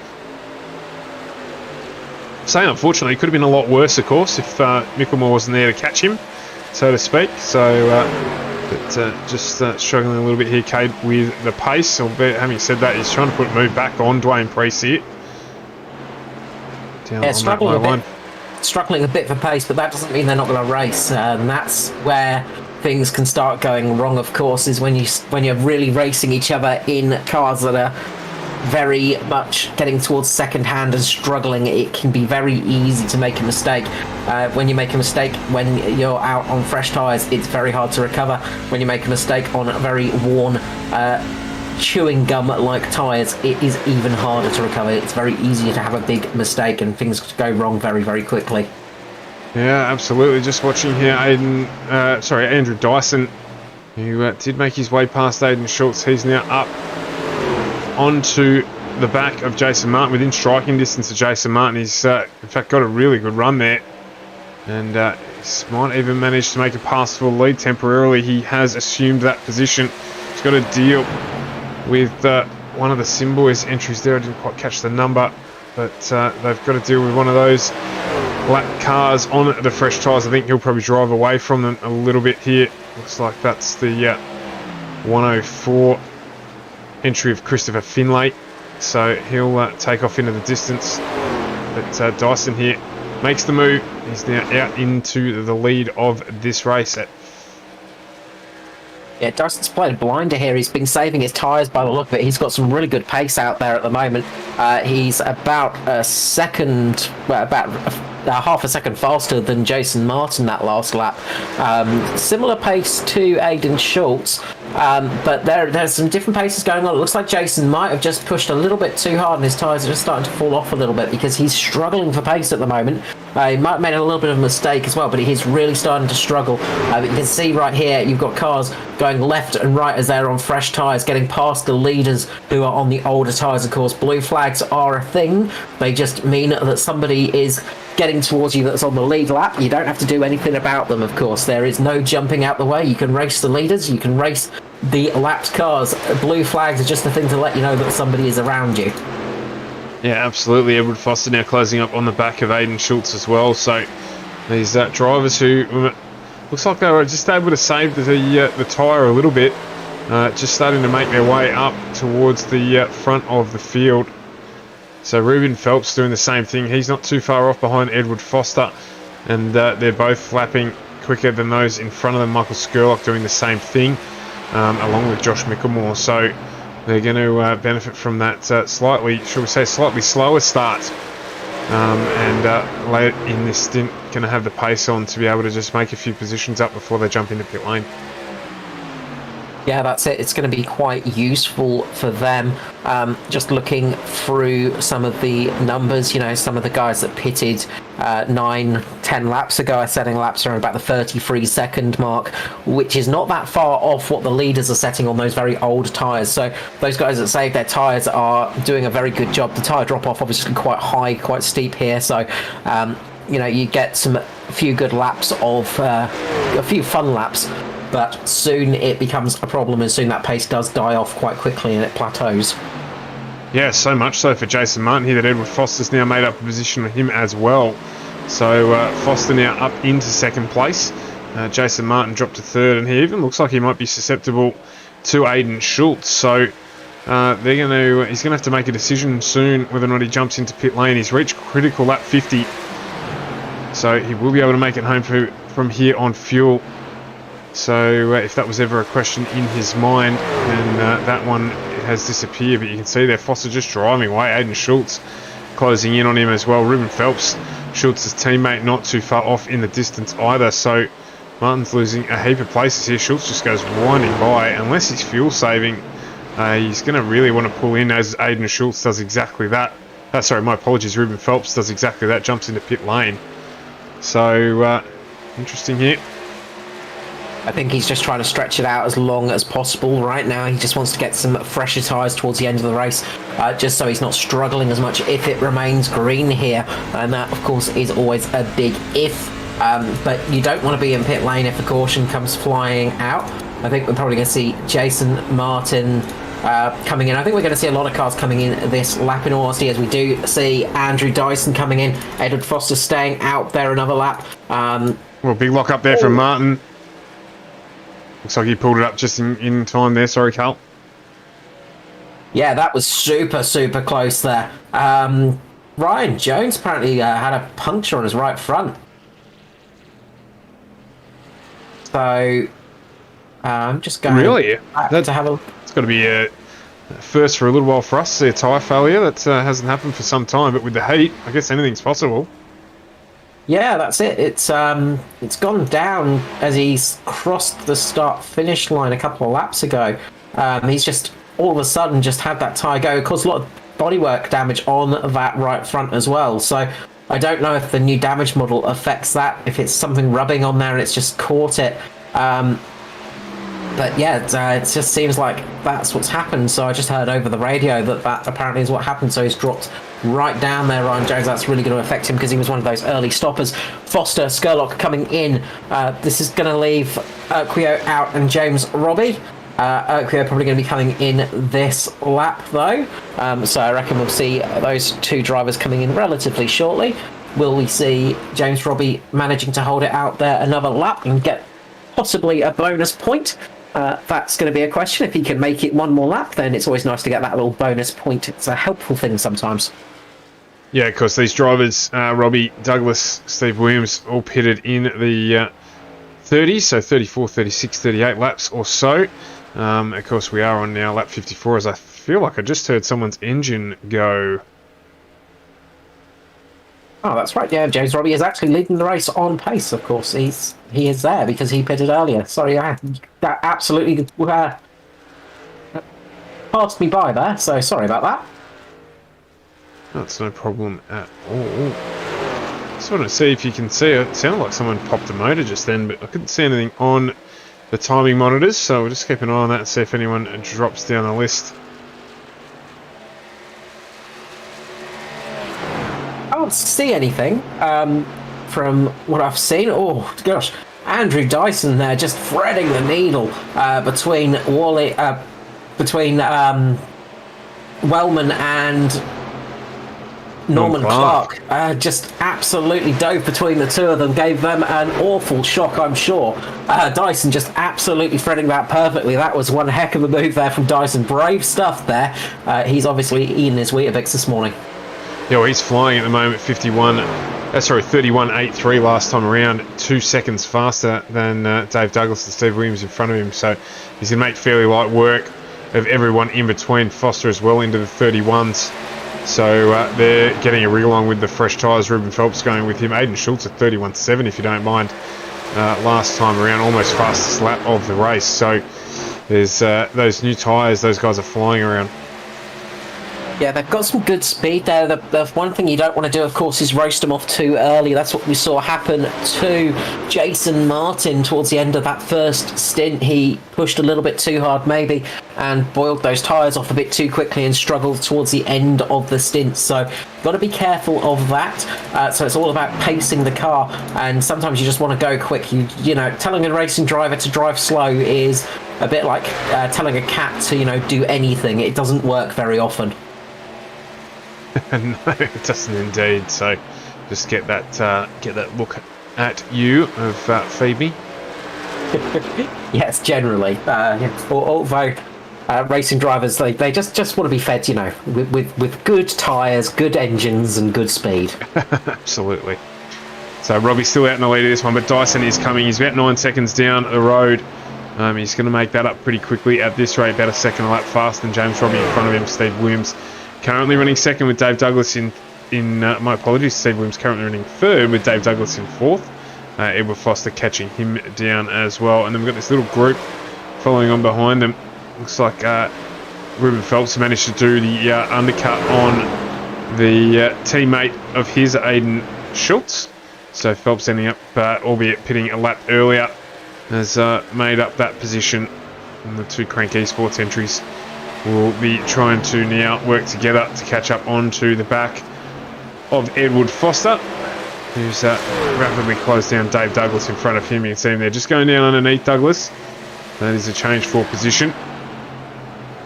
Saying unfortunately, it could have been a lot worse, of course, if Mickelmore wasn't there to catch him. so to speak. So, just struggling a little bit here, Cade, with the pace. Albeit, having said that, he's trying to move back on Dwayne Priest here. Yeah, struggling a bit for pace, but that doesn't mean they're not going to race. And that's where things can start going wrong, of course, is when you're really racing each other in cars that are very much getting towards second hand and struggling. It can be very easy to make a mistake. When you make a mistake when you're out on fresh tyres, it's very hard to recover. When you make a mistake on very worn chewing gum like tyres, it is even harder to recover. It's very easy to have a big mistake and things go wrong very, very quickly. Yeah, absolutely. Just watching here, Andrew Dyson, who did make his way past Aidan Schultz. He's now up onto the back of Jason Martin, within striking distance of Jason Martin. He's in fact got a really good run there, and he might even manage to make a pass for the lead temporarily. He has assumed that position. He's got to deal with one of the Simboys entries there. I didn't quite catch the number, but they've got to deal with one of those lap cars on the fresh tyres. I think he'll probably drive away from them a little bit here. Looks like that's the 104 entry of Christopher Finlay, so he'll take off into the distance. But Dyson here makes the move. He's now out into the lead of this race. Yeah, Dyson's played a blinder here. He's been saving his tyres by the look of it. He's got some really good pace out there at the moment. He's about a second, well, about half a second faster than Jason Martin that last lap. Similar pace to Aidan Schultz, but there's some different paces going on. It looks like Jason might have just pushed a little bit too hard and his tyres are just starting to fall off a little bit because he's struggling for pace at the moment. He might have made a little bit of a mistake as well, but he's really starting to struggle. You can see right here, you've got cars going left and right as they're on fresh tyres, getting past the leaders who are on the older tyres. Of course, blue flags are a thing. They just mean that somebody is getting towards you that's on the lead lap. You don't have to do anything about them, of course. There is no jumping out the way. You can race the leaders, you can race the lapped cars. Blue flags are just the thing to let you know that somebody is around you. Yeah, absolutely. Edward Foster now closing up on the back of Aidan Schultz as well. So these drivers who looks like they were just able to save the tyre a little bit, just starting to make their way up towards the front of the field. So Ruben Phelps doing the same thing. He's not too far off behind Edward Foster, and they're both lapping quicker than those in front of them. Michael Skurlock doing the same thing, along with Josh Mickelmore. So they're going to benefit from that slightly slower start. And late in this stint, going to have the pace on to be able to just make a few positions up before they jump into pit lane. Yeah, that's it. It's going to be quite useful for them. Just looking through some of the numbers, you know, some of the guys that pitted 9-10 laps ago are setting laps around about the 33-second mark, which is not that far off what the leaders are setting on those very old tyres. So those guys that saved their tyres are doing a very good job. The tyre drop-off obviously quite high, quite steep here. So, you know, you get a few good laps of a few fun laps. But soon it becomes a problem, and soon that pace does die off quite quickly and it plateaus. Yeah, so much so for Jason Martin here that Edward Foster's now made up a position on him as well. So Foster now up into second place. Jason Martin dropped to third, and he even looks like he might be susceptible to Aidan Schultz. So he's going to have to make a decision soon whether or not he jumps into pit lane. He's reached critical lap 50, so he will be able to make it home from here on fuel. So if that was ever a question in his mind, then that one has disappeared. But you can see there Foster just driving away. Aidan Schultz closing in on him as well. Ruben Phelps, Schultz's teammate, not too far off in the distance either. So Martin's losing a heap of places here. Schultz just goes winding by. Unless he's fuel saving, he's going to really want to pull in, as Aidan Schultz does exactly that. Sorry, my apologies. Ruben Phelps does exactly that, jumps into pit lane. So interesting here. I think he's just trying to stretch it out as long as possible right now. He just wants to get some fresher tyres towards the end of the race, just so he's not struggling as much if it remains green here. And that, of course, is always a big if. But you don't want to be in pit lane if the caution comes flying out. I think we're probably going to see Jason Martin coming in. I think we're going to see a lot of cars coming in this lap, in all honesty, as we do see Andrew Dyson coming in. Edward Foster staying out there another lap. Well, big lock up there from Martin. Looks like he pulled it up just in time there. Sorry, Carl. Yeah, that was super, super close there. Ryan Jones apparently had a puncture on his right front. So, I'm just going really? to have a... It's got to be a first for a little while for us to see a tyre failure. That hasn't happened for some time, but with the heat, I guess anything's possible. Yeah, that's it. It's gone down as he's crossed the start-finish line a couple of laps ago. He's just all of a sudden just had that tyre go. It caused a lot of bodywork damage on that right front as well. So I don't know if the new damage model affects that, if it's something rubbing on there and it's just caught it. But yeah, it just seems like that's what's happened. So I just heard over the radio that apparently is what happened. So he's dropped right down there, Ryan Jones. That's really going to affect him because he was one of those early stoppers. Foster, Skurlock coming in. This is going to leave Urquio out and James Robbie. Urquio probably going to be coming in this lap though. So I reckon we'll see those two drivers coming in relatively shortly. Will we see James Robbie managing to hold it out there another lap and get possibly a bonus point? That's going to be a question. If he can make it one more lap, then it's always nice to get that little bonus point. It's a helpful thing sometimes. Yeah, of course, these drivers, Robbie, Douglas, Steve Williams, all pitted in the 30s, so 34, 36, 38 laps or so. Of course, we are on now lap 54, as I feel like I just heard someone's engine go. Oh, that's right. Yeah, James Robbie is actually leading the race on pace. Of course, he is there because he pitted earlier. Sorry, that absolutely passed me by there. So sorry about that. That's no problem at all. Just want to see if you can see it. It sounded like someone popped a motor just then, but I couldn't see anything on the timing monitors. So we'll just keep an eye on that and see if anyone drops down the list. I don't see anything from what I've seen. Oh gosh, Andrew Dyson there just threading the needle between Wellman and Norman Clark. Just absolutely dove between the two of them, gave them an awful shock, I'm sure. Dyson just absolutely threading that perfectly. That was one heck of a move there from Dyson. Brave stuff there. He's obviously eating his Weetabix this morning. Yeah, well, he's flying at the moment, 31.83 last time around, 2 seconds faster than Dave Douglas and Steve Williams in front of him. So he's going to make fairly light work of everyone in between. Foster as well into the 31s. So they're getting a rig along with the fresh tyres. Ruben Phelps going with him. Aiden Schultz at 31.7, if you don't mind. Last time around, almost fastest lap of the race. So there's those new tyres. Those guys are flying around. Yeah, they've got some good speed there. The one thing you don't want to do, of course, is roast them off too early. That's what we saw happen to Jason Martin towards the end of that first stint. He pushed a little bit too hard, maybe, and boiled those tyres off a bit too quickly and struggled towards the end of the stint. So, got to be careful of that. So it's all about pacing the car, and sometimes you just want to go quick. You know, telling a racing driver to drive slow is a bit like telling a cat to, do anything. It doesn't work very often. No, it doesn't indeed. So, just get that look at you of Phoebe. Yes, generally. Although racing drivers, they just want to be fed, with good tyres, good engines, and good speed. Absolutely. So Robbie's still out in the lead of this one, but Dyson is coming. He's about 9 seconds down the road. He's going to make that up pretty quickly at this rate, about a second a lap faster than James Robbie in front of him. Steve Williams currently running second with Dave Douglas in my apologies, Steve Williams currently running third with Dave Douglas in fourth. Edward Foster catching him down as well. And then we've got this little group following on behind them. Looks like Ruben Phelps managed to do the undercut on the teammate of his, Aiden Schultz. So Phelps ending up, albeit pitting a lap earlier, has made up that position. And the two Crank Esports entries will be trying to now work together to catch up onto the back of Edward Foster, who's rapidly closed down Dave Douglas in front of him. You can see him there just going down underneath Douglas. That is a change for position.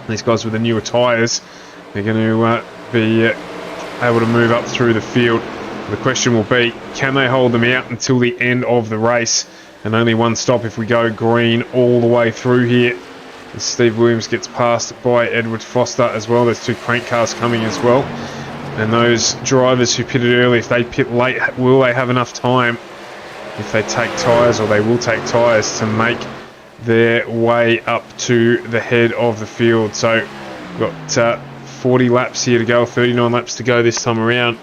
These guys with the newer tyres, they're going to be able to move up through the field The question will be, can they hold them out until the end of the race? And only one stop if we go green all the way through here. And Steve Williams gets passed by Edward Foster as well. There's 2 crank cars coming as well. And those drivers who pitted early, if they pit late, will they have enough time if they take tyres, or they will take tyres, to make their way up to the head of the field? So we've got 40 laps here to go, 39 laps to go this time around.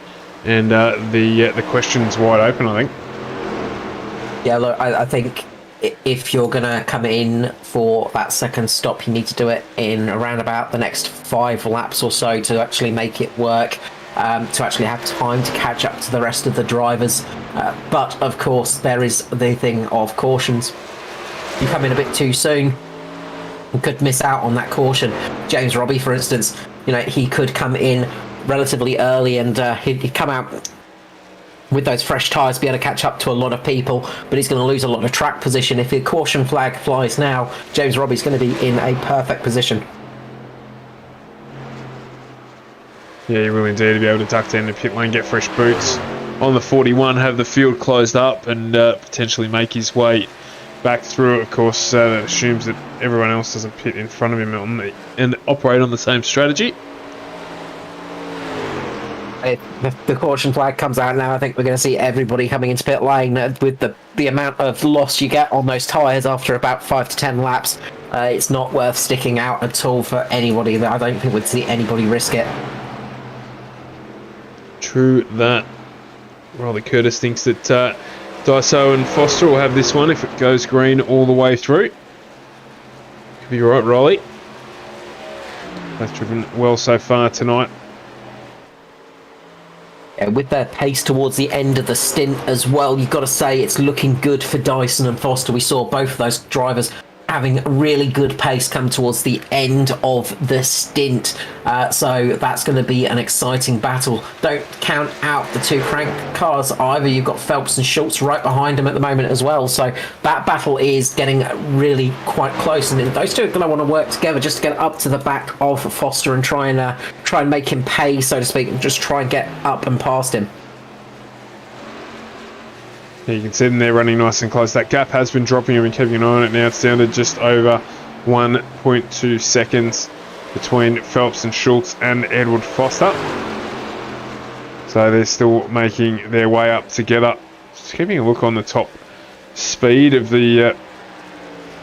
And the question's wide open, I think. Yeah, look, I think if you're going to come in for that second stop, you need to do it in around about the next 5 laps or so to actually make it work, to actually have time to catch up to the rest of the drivers. But, of course, there is the thing of cautions. You come in a bit too soon, you could miss out on that caution. James Robbie, for instance, you know, he could come in relatively early and he'd come out with those fresh tyres, be able to catch up to a lot of people, but he's going to lose a lot of track position. If the caution flag flies now, James Robbie's going to be in a perfect position. Yeah, you will indeed be able to duck down the pit lane, get fresh boots on the 41, have the field closed up, and potentially make his way back through. Of course, that assumes that everyone else doesn't pit in front of him and operate on the same strategy. If the caution flag comes out now, I think we're going to see everybody coming into pit lane. With the amount of loss you get on those tyres after about 5 to 10 laps, it's not worth sticking out at all for anybody. I don't think we'd see anybody risk it. True that. Riley Curtis thinks that Daiso and Foster will have this one if it goes green all the way through. Could be right, Riley. Both driven well so far tonight. Yeah, with their pace towards the end of the stint as well, you've got to say it's looking good for Dyson and Foster. We saw both of those drivers having really good pace come towards the end of the stint. So that's going to be an exciting battle. Don't count out the 2 crank cars either. You've got Phelps and Schultz right behind them at the moment as well. So that battle is getting really quite close. And those two are going to want to work together just to get up to the back of Foster and try and make him pay, so to speak, and just try and get up and past him. Yeah, you can see them there running nice and close. That gap has been dropping. I've been keeping an eye on it now. It's down to just over 1.2 seconds between Phelps and Schultz and Edward Foster. So they're still making their way up together. Just keeping a look on the top speed of the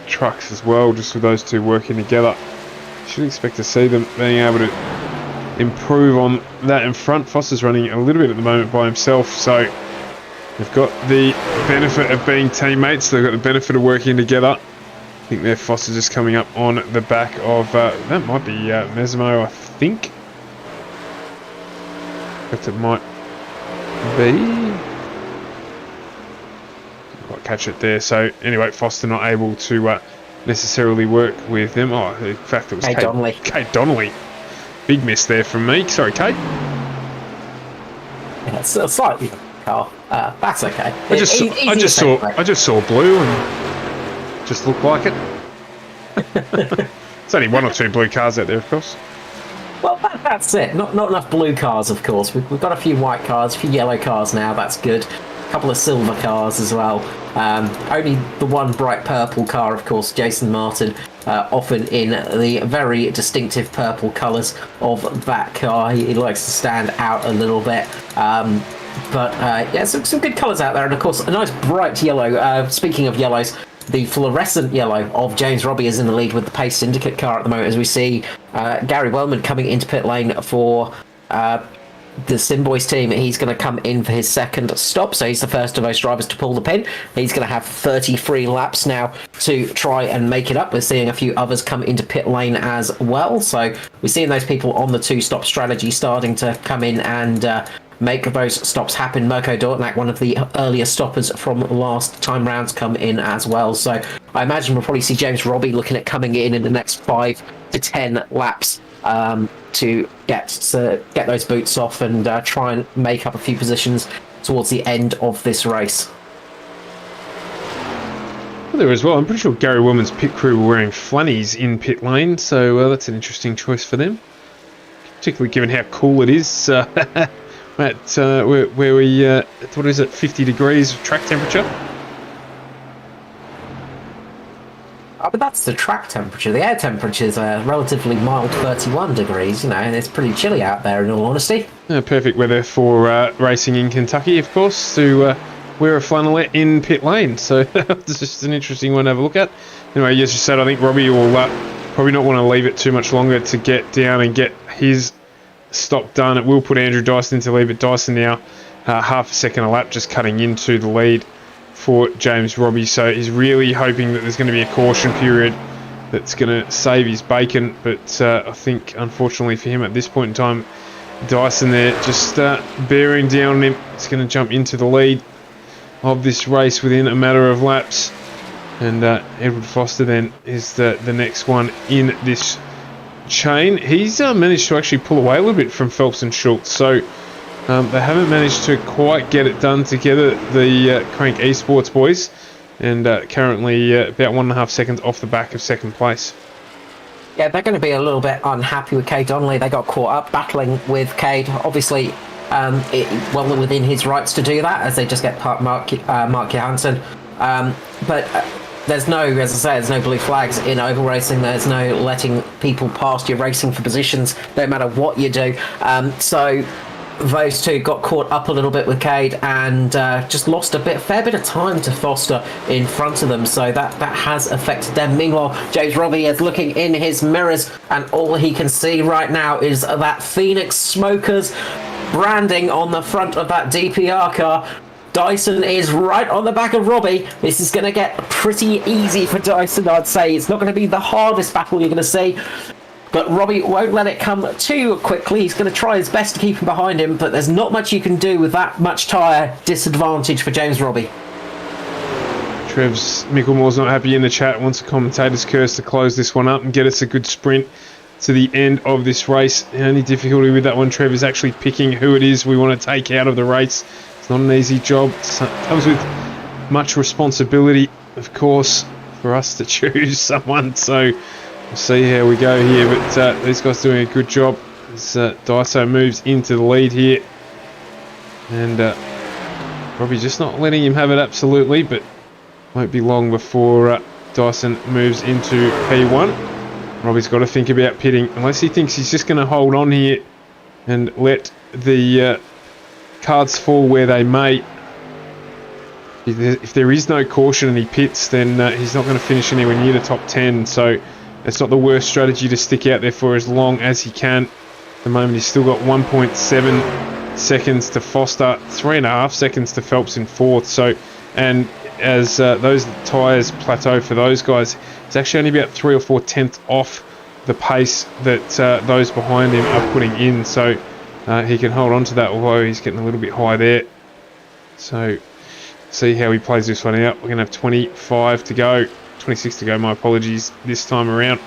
trucks as well, just with those two working together. Should expect to see them being able to improve on that in front. Foster's running a little bit at the moment by himself, so they've got the benefit of being teammates. They've got the benefit of working together. I think their Foster just coming up on the back of that might be Mesmo, I think. But it might be. Can't quite catch it there. So anyway, Foster not able to necessarily work with them. Oh, in fact, it was Kate Donnelly. Kate Donnelly. Big miss there from me. Sorry, Kate. Yeah, it's a slightly car. That's okay. I just saw blue and just looked like it. There's only 1 or 2 blue cars out there, of course. Well, that's it. Not enough blue cars, of course. We've got a few white cars, a few yellow cars now. That's good. A couple of silver cars as well. Only the one bright purple car, of course, Jason Martin, often in the very distinctive purple colours of that car. He likes to stand out a little bit. But yeah, some good colours out there, and of course a nice bright yellow. Speaking of yellows, the fluorescent yellow of James Robbie is in the lead with the Pace Syndicate car at the moment, as we see Gary Wellman coming into pit lane for the Simboys team. He's going to come in for his second stop, so he's the first of those drivers to pull the pin. He's going to have 33 laps now to try and make it up. We're seeing a few others come into pit lane as well, so we're seeing those people on the 2-stop strategy starting to come in and make those stops happen. Mirko Dortnak, one of the earlier stoppers from last time rounds, come in as well. So I imagine we'll probably see James Robbie looking at coming in the next 5 to 10 laps to get those boots off and try and make up a few positions towards the end of this race. Well, there as well, I'm pretty sure Gary Woman's pit crew were wearing flannnies in pit lane, so that's an interesting choice for them, particularly given how cool it is at where we what is it, 50 degrees track temperature. But that's the track temperature. The air temperature is a relatively mild 31 degrees, you know, and it's pretty chilly out there, in all honesty. Perfect weather for racing in Kentucky, of course, to wear a flannelette in pit lane. So that's just an interesting one to have a look at. Anyway, as you said, I think Robbie will probably not want to leave it too much longer to get down and get his stop done. It will put Andrew Dyson into lead, but Dyson now half a second a lap, just cutting into the lead for James Robbie. So he's really hoping that there's going to be a caution period that's going to save his bacon, but I think unfortunately for him at this point in time, Dyson there just bearing down on him. He's going to jump into the lead of this race within a matter of laps, and Edward Foster then is the next one in this chain. He's managed to actually pull away a little bit from Phelps and Schultz, so they haven't managed to quite get it done together, the Crank Esports boys, and currently about 1.5 seconds off the back of second place. Yeah, they're going to be a little bit unhappy with Cade Donnelly. They got caught up battling with Cade. Obviously, well within his rights to do that, as they just get past Mark Johansson. But there's no, as I say, there's no blue flags in oval racing. There's no letting people past you racing for positions, no matter what you do. So those two got caught up a little bit with Cade and just lost a fair bit of time to Foster in front of them, so that has affected them. Meanwhile, James Robbie is looking in his mirrors, and all he can see right now is that Phoenix Smokers branding on the front of that DPR car. Dyson is right on the back of Robbie. This is going to get pretty easy for Dyson, I'd say. It's not going to be the hardest battle you're going to see, but Robbie won't let it come too quickly. He's going to try his best to keep him behind him, but there's not much you can do with that much tyre disadvantage for James Robbie. Trev's Micklemore's not happy in the chat, wants a commentator's curse to close this one up and get us a good sprint to the end of this race. The only difficulty with that one, Trev, is actually picking who it is we want to take out of the race. It's not an easy job. It comes with much responsibility, of course, for us to choose someone. So we'll see how we go here, but these guys are doing a good job as Daiso moves into the lead here, and probably just not letting him have it absolutely, but won't be long before Dyson moves into P1. Robbie's got to think about pitting, unless he thinks he's just going to hold on here and let the cards fall where they may. If there is no caution and he pits, then he's not going to finish anywhere near the top 10, so it's not the worst strategy to stick out there for as long as he can. At the moment, he's still got 1.7 seconds to Foster, 3.5 seconds to Phelps in fourth. So, and as those tyres plateau for those guys, it's actually only about 3 or 4 tenths off the pace that those behind him are putting in. So he can hold on to that, although he's getting a little bit high there. So see how he plays this one out. We're going to have 25 to go. 26 to go, my apologies, this time around.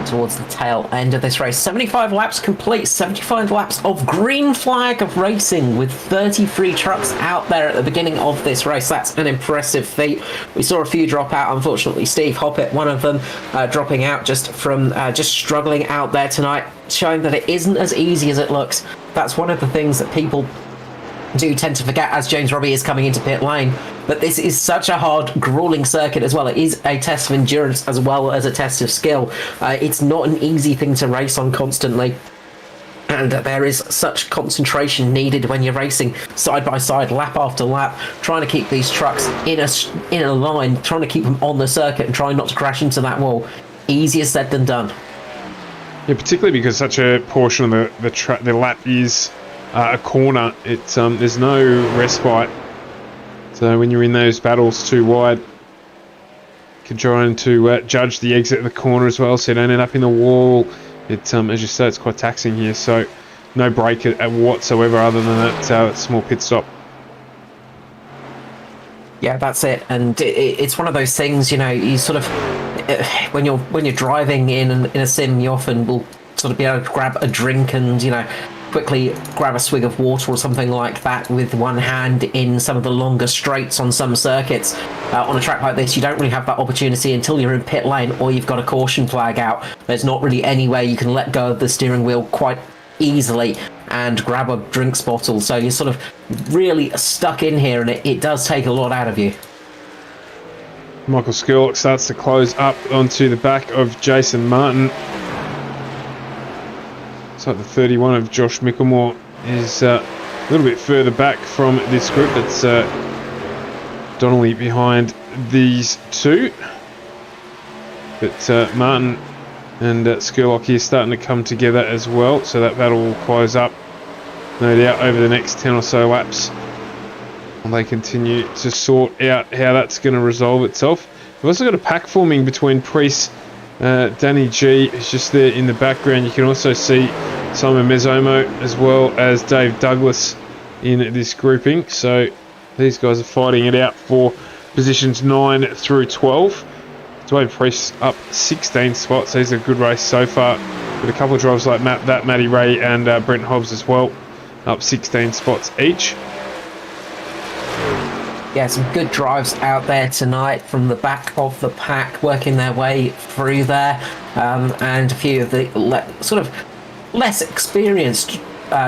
Towards the tail end of this race, 75 laps complete, 75 laps of green flag of racing with 33 trucks out there at the beginning of this race. That's an impressive feat. We saw a few drop out, unfortunately. Steve Hoppett, one of them, dropping out just from just struggling out there tonight, showing that it isn't as easy as it looks. That's one of the things that people do tend to forget as James Robbie is coming into pit lane, but this is such a hard, grueling circuit as well. It is a test of endurance as well as a test of skill. It's not an easy thing to race on constantly, and there is such concentration needed when you're racing side by side, lap after lap, trying to keep these trucks in a line, trying to keep them on the circuit and trying not to crash into that wall. Easier said than done. Yeah, particularly because such a portion of the lap is a corner. There's no respite, so when you're in those battles too wide, you can try to judge the exit of the corner as well, so you don't end up in the wall. As you say, it's quite taxing here, so no break at whatsoever other than that small pit stop. Yeah, that's it, and it's one of those things, you know, you sort of when you're driving in a sim, you often will sort of be able to grab a drink and, you know, quickly grab a swig of water or something like that with one hand in some of the longer straights on some circuits. On a track like this, you don't really have that opportunity until you're in pit lane or you've got a caution flag out. There's not really any way you can let go of the steering wheel quite easily and grab a drinks bottle. So you're sort of really stuck in here, and it does take a lot out of you. Michael Skurlock starts to close up onto the back of Jason Martin. So the 31 of Josh Micklemore is a little bit further back from this group. It's Donnelly behind these two. But Martin and Skurlock here starting to come together as well. So that battle will close up, no doubt, over the next 10 or so laps. And they continue to sort out how that's going to resolve itself. We've also got a pack forming between Priest, Danny G, who's just there in the background. You can also see Simon Mezzomo as well as Dave Douglas in this grouping. So these guys are fighting it out for positions 9 through 12. Dwayne Priest up 16 spots. He's a good race so far, with a couple of drivers like Matty Ray and Brent Hobbs as well, up 16 spots each. Yeah, some good drives out there tonight from the back of the pack, working their way through there, and a few of the sort of less experienced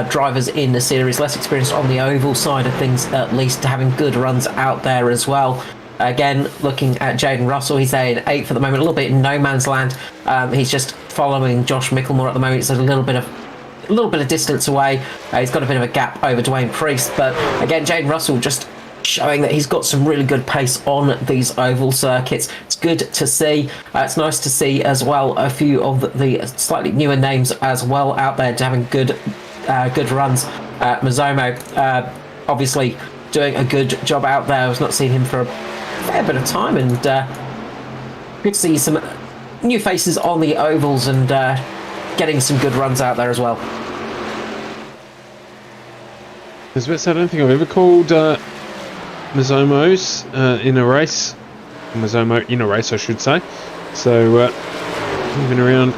drivers in the series, less experienced on the oval side of things, at least, having good runs out there as well. Again, looking at Jaden Russell, he's there in 8th at the moment, a little bit in no man's land. He's just following Josh Micklemore at the moment. It's a little bit of distance away. He's got a bit of a gap over Dwayne Priest, but again, Jaden Russell just showing that he's got some really good pace on these oval circuits. It's good to see. It's nice to see as well a few of the slightly newer names as well out there having good runs. Mazzomo obviously doing a good job out there. I've not seen him for a fair bit of time, and good to see some new faces on the ovals and getting some good runs out there as well. I was about to say, I don't think I've ever called Mazzomo's in a race. Mazzomo in a race, I should say. So, he's been around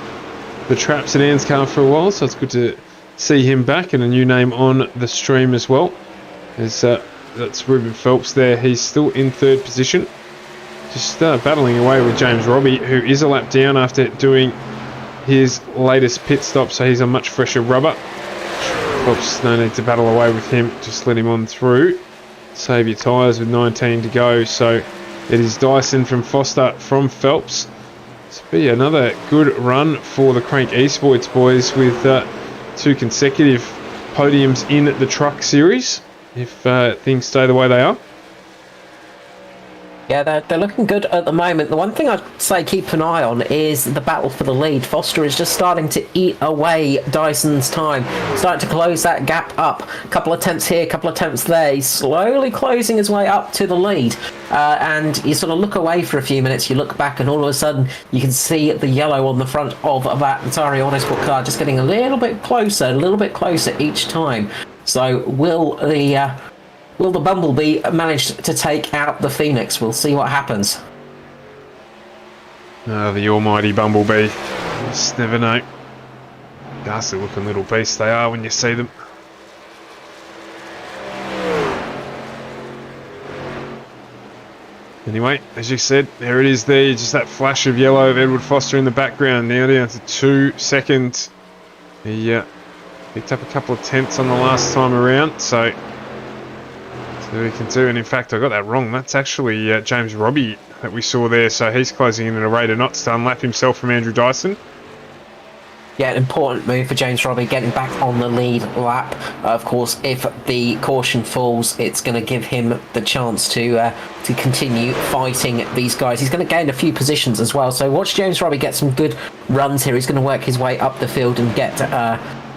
the traps at ANZCAR for a while, so it's good to see him back, and a new name on the stream as well. That's Ruben Phelps there. He's still in 3rd position. Just battling away with James Robbie, who is a lap down after doing his latest pit stop, so he's a much fresher rubber. Phelps, no need to battle away with him. Just let him on through. Save your tyres with 19 to go. So it is Dyson from Foster from Phelps. This will be another good run for the Crank Esports boys, with 2 consecutive podiums in the truck series, if things stay the way they are. Yeah, they're looking good at the moment. The one thing I'd say keep an eye on is the battle for the lead. Foster is just starting to eat away Dyson's time, starting to close that gap up. A couple of attempts here, a couple of attempts there. He's slowly closing his way up to the lead. And you sort of look away for a few minutes, you look back, and all of a sudden you can see the yellow on the front of that Atari Autosport car just getting a little bit closer each time. So will the Bumblebee manage to take out the Phoenix? We'll see what happens. The almighty Bumblebee. Just never know. Ghastly looking little beasts they are when you see them. Anyway, as you said, there it is there. Just that flash of yellow of Edward Foster in the background. Now down to 2 seconds. He picked up a couple of tenths on the last time around, so we can do. And in fact, I got that wrong. That's actually James Robbie that we saw there. So he's closing in at a rate of knots to unlap himself from Andrew Dyson. Yeah, an important move for James Robbie, getting back on the lead lap. Of course, if the caution falls, it's going to give him the chance to continue fighting these guys. He's going to gain a few positions as well. So watch James Robbie get some good runs here. He's going to work his way up the field and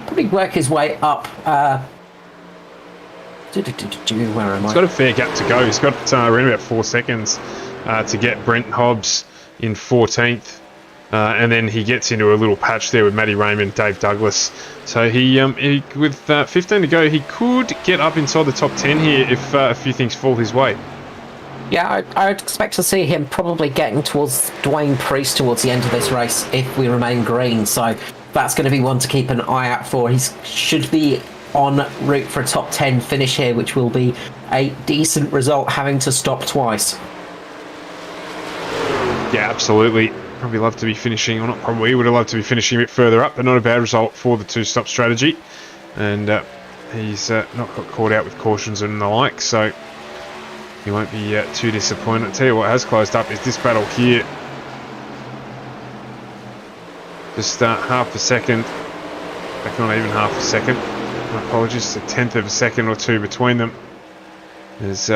probably work his way up. Where am I? He's got a fair gap to go. He's got around about 4 seconds to get Brent Hobbs in 14th. And then he gets into a little patch there with Matty Raymond, Dave Douglas. So he with 15 to go, he could get up inside the top 10 here if a few things fall his way. Yeah, I'd expect to see him probably getting towards Dwayne Priest towards the end of this race if we remain green. So that's going to be one to keep an eye out for. He should be en route for a top 10 finish here, which will be a decent result, having to stop twice. Yeah, absolutely. Probably would have loved to be finishing a bit further up, but not a bad result for the 2-stop strategy. and he's not got caught out with cautions and the like, so he won't be too disappointed. I'll tell you what has closed up is this battle here. Just half a second, like not even half a second, my apologies, a tenth of a second or two between them. As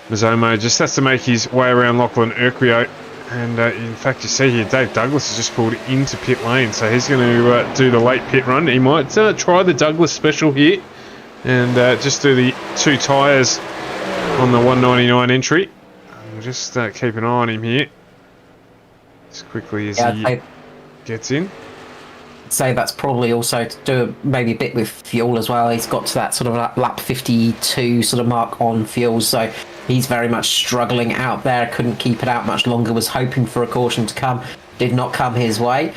Mazzomo just has to make his way around Lachlan Urquio. And in fact, you see here, Dave Douglas has just pulled into pit lane, so he's going to do the late pit run. He might try the Douglas special here and just do the 2 tyres on the 199 entry. We'll just keep an eye on him here as quickly as he gets in. Say that's probably also to do maybe a bit with fuel as well. He's got to that sort of lap 52 sort of mark on fuel, so he's very much struggling out there. Couldn't keep it out much longer, was hoping for a caution to come, did not come his way,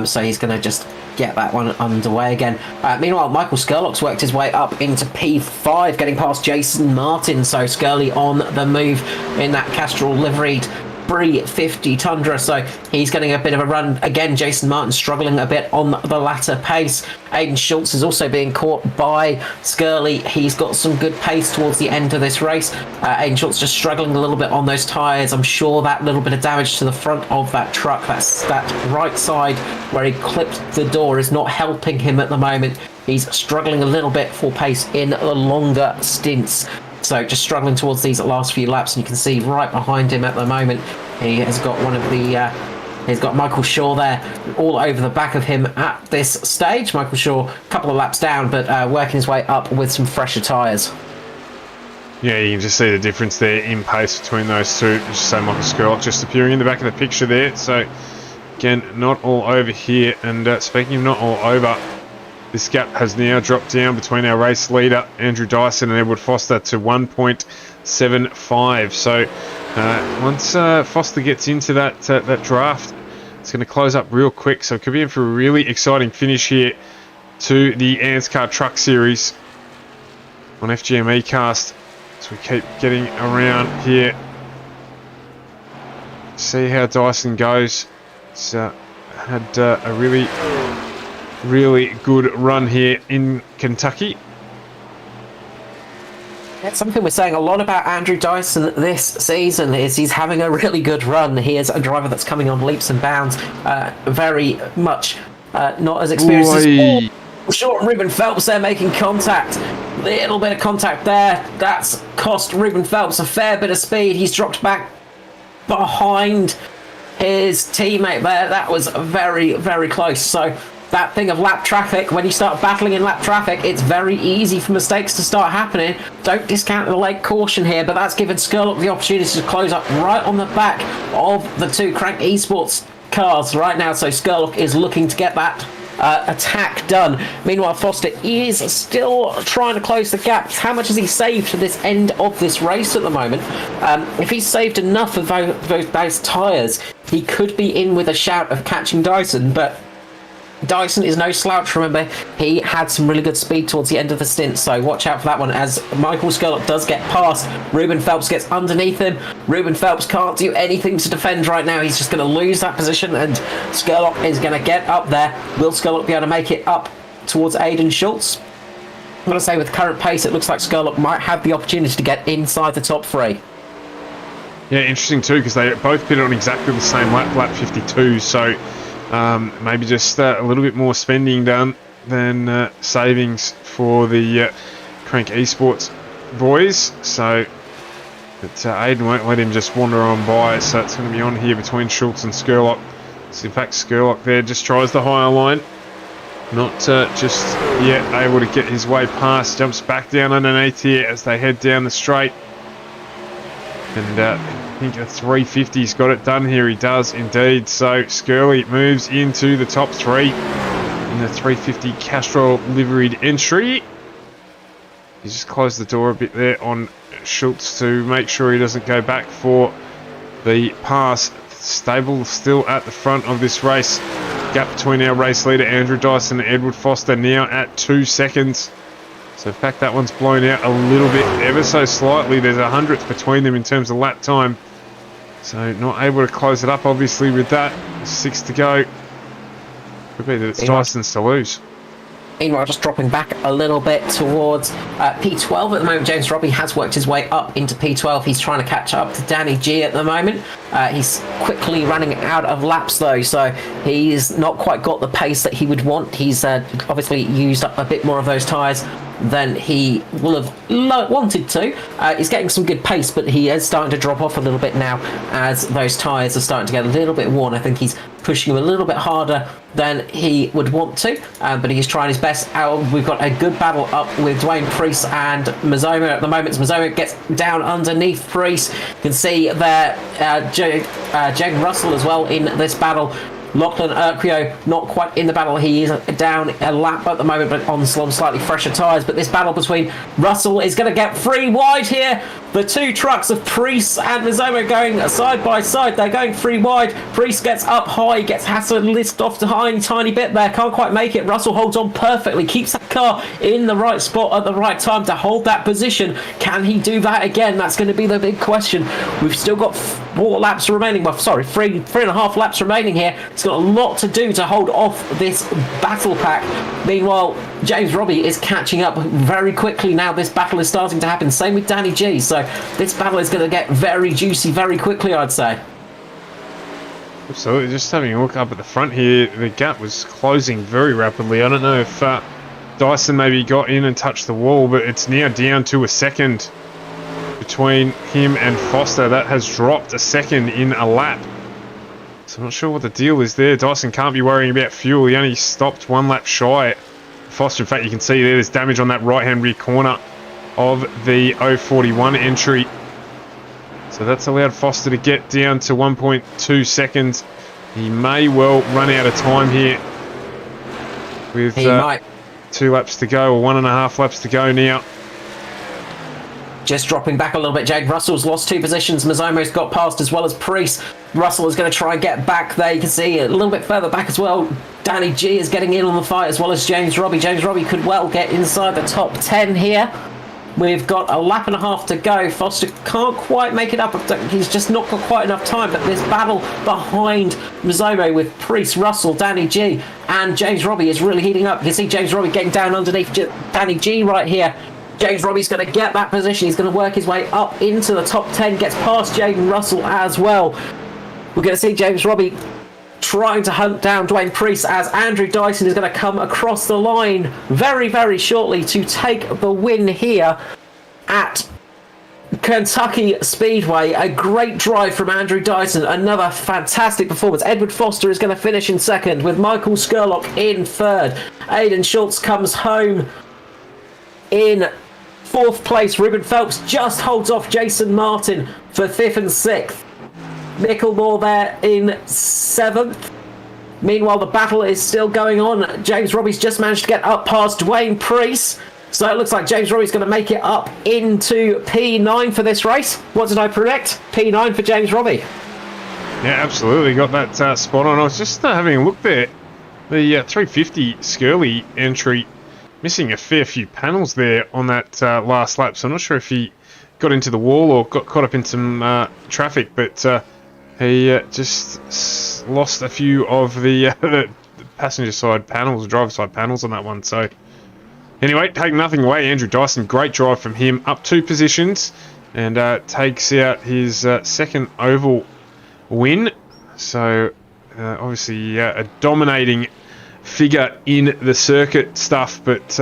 so he's going to just get that one underway again. Meanwhile, Michael Skurlock's worked his way up into P5, getting past Jason Martin, so Skurley on the move in that Castrol liveried 350 Tundra, so he's getting a bit of a run again. Jason Martin struggling a bit on the latter pace. Aiden Schultz is also being caught by Skurley. He's got some good pace towards the end of this race. Aiden Schultz just struggling a little bit on those tyres. I'm sure that little bit of damage to the front of that truck, that right side where he clipped the door, is not helping him at the moment. He's struggling a little bit for pace in the longer stints. So just struggling towards these last few laps, and you can see right behind him at the moment, he has got one of the, he's got Michael Shaw there all over the back of him at this stage. Michael Shaw, a couple of laps down, but working his way up with some fresher tyres. Yeah, you can just see the difference there in pace between those two. Just say Michael Skurlock just appearing in the back of the picture there. So again, not all over here. And speaking of not all over, this gap has now dropped down between our race leader, Andrew Dyson, and Edward Foster to 1.75. So once Foster gets into that draft, it's going to close up real quick. So it could be in for a really exciting finish here to the ANZCAR Truck Series on FGMeCast. So we keep getting around here. See how Dyson goes. It's had a really good run here in Kentucky. That's something we're saying a lot about Andrew Dyson this season, is he's having a really good run. He is a driver that's coming on leaps and bounds, very much not as experienced as Short and Ruben Phelps there making contact. Little bit of contact there. That's cost Ruben Phelps a fair bit of speed. He's dropped back behind his teammate there. That was very, very close. So that thing of lap traffic, when you start battling in lap traffic, it's very easy for mistakes to start happening. Don't discount the late caution here, but that's given Skurlock the opportunity to close up right on the back of the two Crank Esports cars right now. So Skurlock is looking to get that attack done. Meanwhile, Foster is still trying to close the gap. How much has he saved to this end of this race at the moment? If he's saved enough of those tyres, he could be in with a shout of catching Dyson, but Dyson is no slouch, remember. He had some really good speed towards the end of the stint, so watch out for that one as Michael Skurlock does get past. Ruben Phelps gets underneath him. Ruben Phelps can't do anything to defend right now. He's just going to lose that position, and Skurlock is going to get up there. Will Skurlock be able to make it up towards Aiden Schultz? I'm going to say with current pace, it looks like Skurlock might have the opportunity to get inside the top three. Yeah, interesting too, because they both pitted on exactly the same lap 52, so maybe just a little bit more spending done than savings for the Crank Esports boys. So, but Aiden won't let him just wander on by. So it's going to be on here between Schultz and Skurlock. So in fact, Skurlock there just tries the higher line, not just yet able to get his way past. Jumps back down underneath here as they head down the straight. And I think a 350's got it done here. He does indeed. So Skurley moves into the top three in the 350 Castrol liveried entry. He just closed the door a bit there on Schultz to make sure he doesn't go back for the pass. Stable still at the front of this race. Gap between our race leader Andrew Dyson and Edward Foster now at 2 seconds. So in fact that one's blown out a little bit, ever so slightly. There's a hundredth between them in terms of lap time. So not able to close it up obviously with that. 6 to go. Could be that it's Dyson's to lose. Meanwhile, just dropping back a little bit towards P12 at the moment. James Robbie has worked his way up into P12. He's trying to catch up to Danny G at the moment. He's quickly running out of laps, though, so he's not quite got the pace that he would want. He's obviously used up a bit more of those tyres than he will have wanted to. He's getting some good pace, but he is starting to drop off a little bit now as those tyres are starting to get a little bit worn. I think he's pushing him a little bit harder than he would want to, but he's trying his best. We've got a good battle up with Dwayne Priest and Mazoma at the moment. Mazoma gets down underneath Priest. You can see there Jaden Russell as well in this battle. Lachlan Urquio not quite in the battle. He is down a lap at the moment, but on slightly fresher tyres. But this battle between Russell is going to get free wide here. The two trucks of Priest and Mazoma going side by side. They're going free wide. Priest gets up high, has to lift off the tiny bit there. Can't quite make it. Russell holds on perfectly. Keeps that car in the right spot at the right time to hold that position. Can he do that again? That's going to be the big question. We've still got 4 laps remaining. Well, sorry, three and a half laps remaining here. It's got a lot to do to hold off this battle pack. Meanwhile, James Robbie is catching up very quickly now. This battle is starting to happen. Same with Danny G. So this battle is going to get very juicy very quickly, I'd say. Absolutely. Just having a look up at the front here, the gap was closing very rapidly. I don't know if Dyson maybe got in and touched the wall, but it's now down to a second between him and Foster. That has dropped a second in a lap. So I'm not sure what the deal is there. Dyson can't be worrying about fuel. He only stopped 1 lap shy. Foster, in fact, you can see there's damage on that right-hand rear corner of the 041 entry. So that's allowed Foster to get down to 1.2 seconds. He may well run out of time here with 2 laps to go, or 1.5 laps to go now. Just dropping back a little bit. Jade Russell's lost 2 positions. Mazomo's got past as well as Priest. Russell is going to try and get back there. You can see a little bit further back as well. Danny G is getting in on the fight as well as James Robbie. James Robbie could well get inside the top 10 here. We've got a lap and a half to go. Foster can't quite make it up. He's just not got quite enough time. But this battle behind Mazomo with Priest, Russell, Danny G and James Robbie is really heating up. You can see James Robbie getting down underneath Danny G right here. James Robbie's going to get that position. He's going to work his way up into the top 10. Gets past Jaden Russell as well. We're going to see James Robbie trying to hunt down Dwayne Priest as Andrew Dyson is going to come across the line very, very shortly to take the win here at Kentucky Speedway. A great drive from Andrew Dyson. Another fantastic performance. Edward Foster is going to finish in second with Michael Skurlock in third. Aiden Schultz comes home in 4th place. Ruben Phelps just holds off Jason Martin for 5th and 6th. Micklemore there in 7th. Meanwhile, the battle is still going on. James Robbie's just managed to get up past Dwayne Priest. So it looks like James Robbie's going to make it up into P9 for this race. What did I predict? P9 for James Robbie. Yeah, absolutely. Got that spot on. I was just having a look there. The 350 Skirley entry missing a fair few panels there on that last lap. So I'm not sure if he got into the wall or got caught up in some traffic, but he just lost a few of the passenger side panels, driver side panels on that one. So anyway, take nothing away. Andrew Dyson, great drive from him, up 2 positions and takes out his 2nd oval win. So obviously a dominating figure in the circuit stuff, but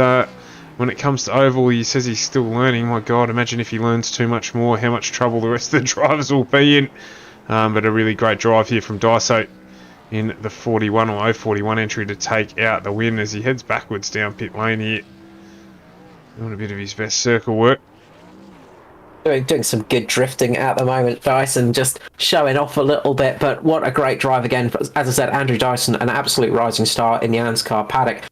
when it comes to oval, he says he's still learning. My God, imagine if he learns too much more, how much trouble the rest of the drivers will be in. But a really great drive here from Daiso in the 41 or 041 entry to take out the win as he heads backwards down pit lane here. Doing a bit of his best circle work. Doing some good drifting at the moment. Dyson just showing off a little bit, but what a great drive again. As I said, Andrew Dyson, an absolute rising star in the ANZCAR paddock.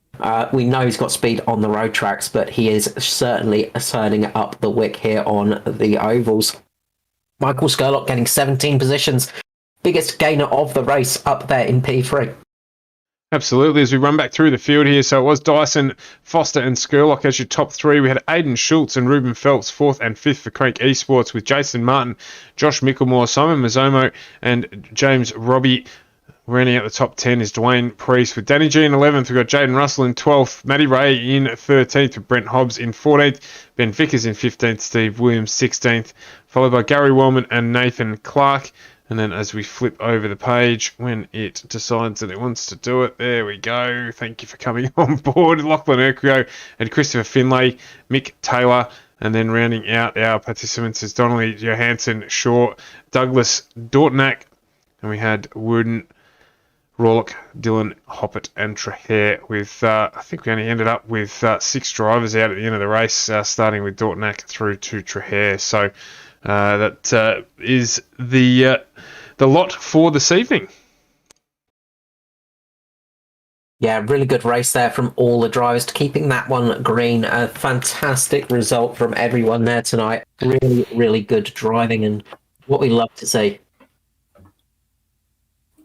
We know he's got speed on the road tracks, but he is certainly turning up the wick here on the ovals. Michael Skurlock getting 17 positions. Biggest gainer of the race up there in P3. Absolutely, as we run back through the field here, so it was Dyson, Foster and Skurlock as your top 3. We had Aiden Schultz and Ruben Phelps 4th and 5th for Crank Esports, with Jason Martin, Josh Micklemore, Simon Mazzomo and James Robbie Rounding out the top 10 is Dwayne Priest with Danny G in 11th. We've got Jaden Russell in 12th, Matty Ray in 13th with Brent Hobbs in 14th, Ben Vickers in 15th, Steve Williams 16th, followed by Gary Wellman and Nathan Clark. And then as we flip over the page, when it decides that it wants to do it, there we go. Thank you for coming on board. Lachlan Urquio and Christopher Finlay, Mick Taylor. And then rounding out our participants is Donnelly Johansson, Shaw, Douglas Dortnack. And we had Wooden, Rawlock, Dylan, Hoppett and Trahair with, I think we only ended up with 6 drivers out at the end of the race, starting with Dortnack through to Trahair. So that is the lot for this evening. Yeah, really good race there from all the drivers to keeping that one green. A fantastic result from everyone there tonight. Really, really good driving and what we love to see.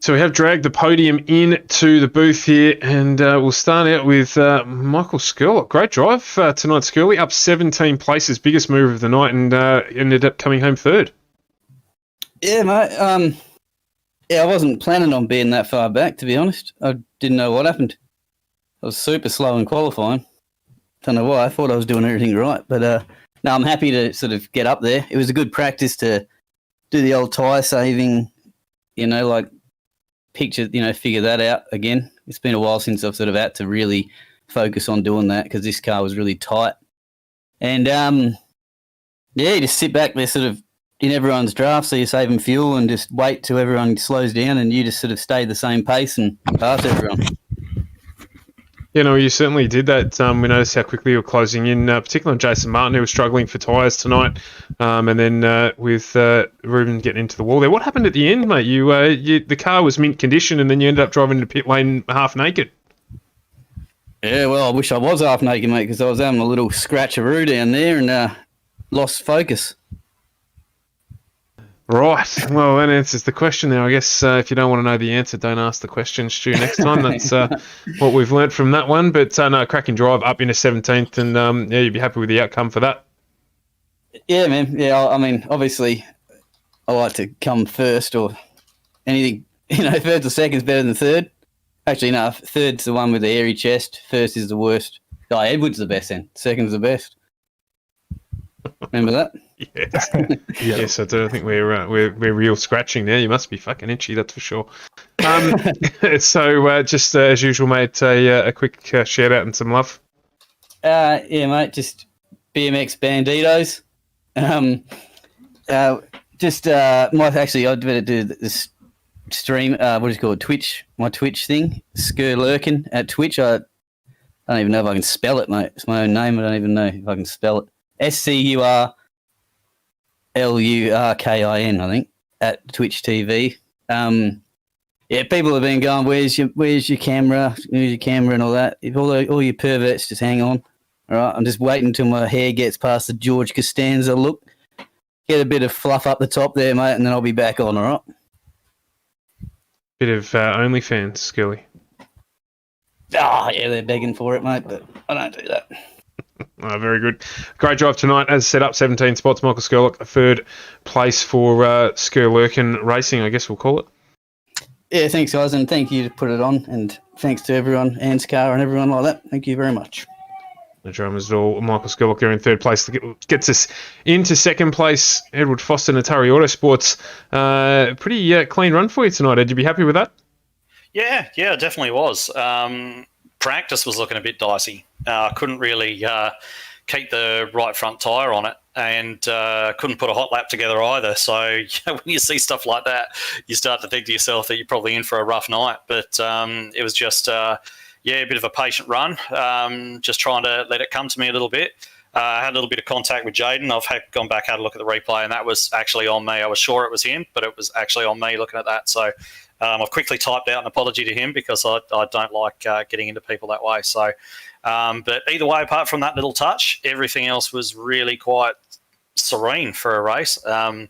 So we have dragged the podium into the booth here, and we'll start out with Michael Skurlock. Great drive tonight, Skurley. Up 17 places, biggest move of the night, and ended up coming home third. Yeah, mate. Yeah, I wasn't planning on being that far back, to be honest. I didn't know what happened. I was super slow in qualifying. Don't know why. I thought I was doing everything right. But no, I'm happy to sort of get up there. It was a good practice to do the old tyre saving, like figure that out again. It's been a while since I've sort of had to really focus on doing that because this car was really tight. And, you just sit back there sort of in everyone's draft, so you're saving fuel and just wait till everyone slows down and you just sort of stay the same pace and pass everyone. You certainly did that. We noticed how quickly you were closing in, particularly on Jason Martin, who was struggling for tyres tonight. And then with Ruben getting into the wall there. What happened at the end, mate? The car was mint condition and then you ended up driving into pit lane half naked. Yeah, well, I wish I was half naked, mate, because I was having a little scratcheroo down there and lost focus. Right. Well, that answers the question there. I guess if you don't want to know the answer, don't ask the question, Stu, next time. That's what we've learnt from that one. But no, cracking drive up into 17th, and you'd be happy with the outcome for that. Yeah, man. Yeah, I mean, obviously, I like to come first or anything. First or second's better than third. Actually, no, third's the one with the hairy chest. First is the worst. Oh, Edward's the best then. Second's the best. Remember that? Yes. Yes, I do. I think we're real scratching there. You must be fucking itchy, that's for sure. So just as usual, mate, a quick shout out and some love. Yeah, mate, just BMX Banditos. I'd better do this stream. What is it called? Twitch. My Twitch thing. Skurlurkin at Twitch. I don't even know if I can spell it, mate. It's my own name. I don't even know if I can spell it. SCURLURKIN, I think, at Twitch TV. Yeah, people have been going, where's your camera? Where's your camera and all that? If all your perverts, just hang on. All right, I'm just waiting until my hair gets past the George Costanza look. Get a bit of fluff up the top there, mate, and then I'll be back on, all right? Bit of OnlyFans, Skilly. Oh, yeah, they're begging for it, mate, but I don't do that. Very good. Great drive tonight. As set up, 17 spots. Michael Skurlock, a third place for Skurlurkin Racing, I guess we'll call it. Yeah, thanks, guys, and thank you to put it on, and thanks to everyone, ANZCAR and everyone like that. Thank you very much. No dramas at all. Michael Skurlock there in third place. Gets us into second place. Edward Foster, Atari Autosports. Pretty clean run for you tonight, Ed. You be happy with that? Yeah, it definitely was. Practice was looking a bit dicey. Couldn't really keep the right front tyre on it, and couldn't put a hot lap together either. So when you see stuff like that, you start to think to yourself that you're probably in for a rough night. But it was just, a bit of a patient run, just trying to let it come to me a little bit. I had a little bit of contact with Jaden. I've gone back, had a look at the replay, and that was actually on me. I was sure it was him, but it was actually on me looking at that. So I've quickly typed out an apology to him because I don't like getting into people that way. So, but either way, apart from that little touch, everything else was really quite serene for a race. I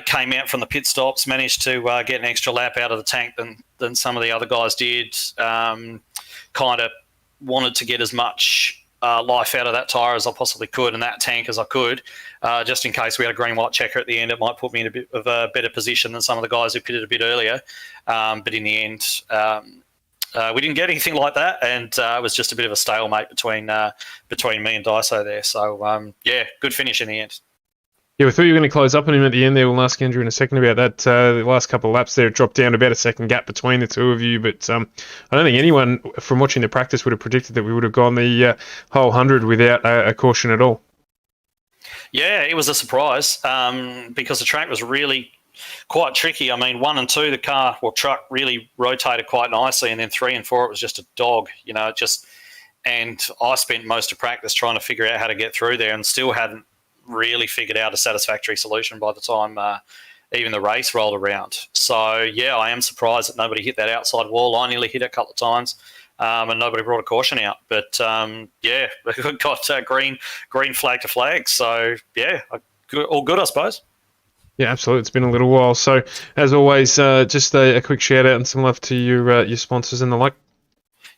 came out from the pit stops, managed to get an extra lap out of the tank than some of the other guys did. Kind of wanted to get as much life out of that tyre as I possibly could and that tank as I could, just in case we had a green-white checker at the end. It might put me in a bit of a better position than some of the guys who pitted a bit earlier. But in the end, we didn't get anything like that, and it was just a bit of a stalemate between me and Daiso there. So, good finish in the end. Yeah, we thought you were going to close up on him at the end there. We'll ask Andrew in a second about that. The last couple of laps there, it dropped down about a second gap between the two of you. But I don't think anyone from watching the practice would have predicted that we would have gone the whole 100 without a caution at all. Yeah, it was a surprise because the track was really quite tricky. I mean, 1 and 2, the truck really rotated quite nicely, and then 3 and 4, it was just a dog. And I spent most of practice trying to figure out how to get through there, and still hadn't really figured out a satisfactory solution by the time even the race rolled around. So, yeah, I am surprised that nobody hit that outside wall. I nearly hit it a couple of times, and nobody brought a caution out. But, we got green flag to flag. So, yeah, all good, I suppose. Yeah, absolutely. It's been a little while. So, as always, just a quick shout-out and some love to your sponsors and the like.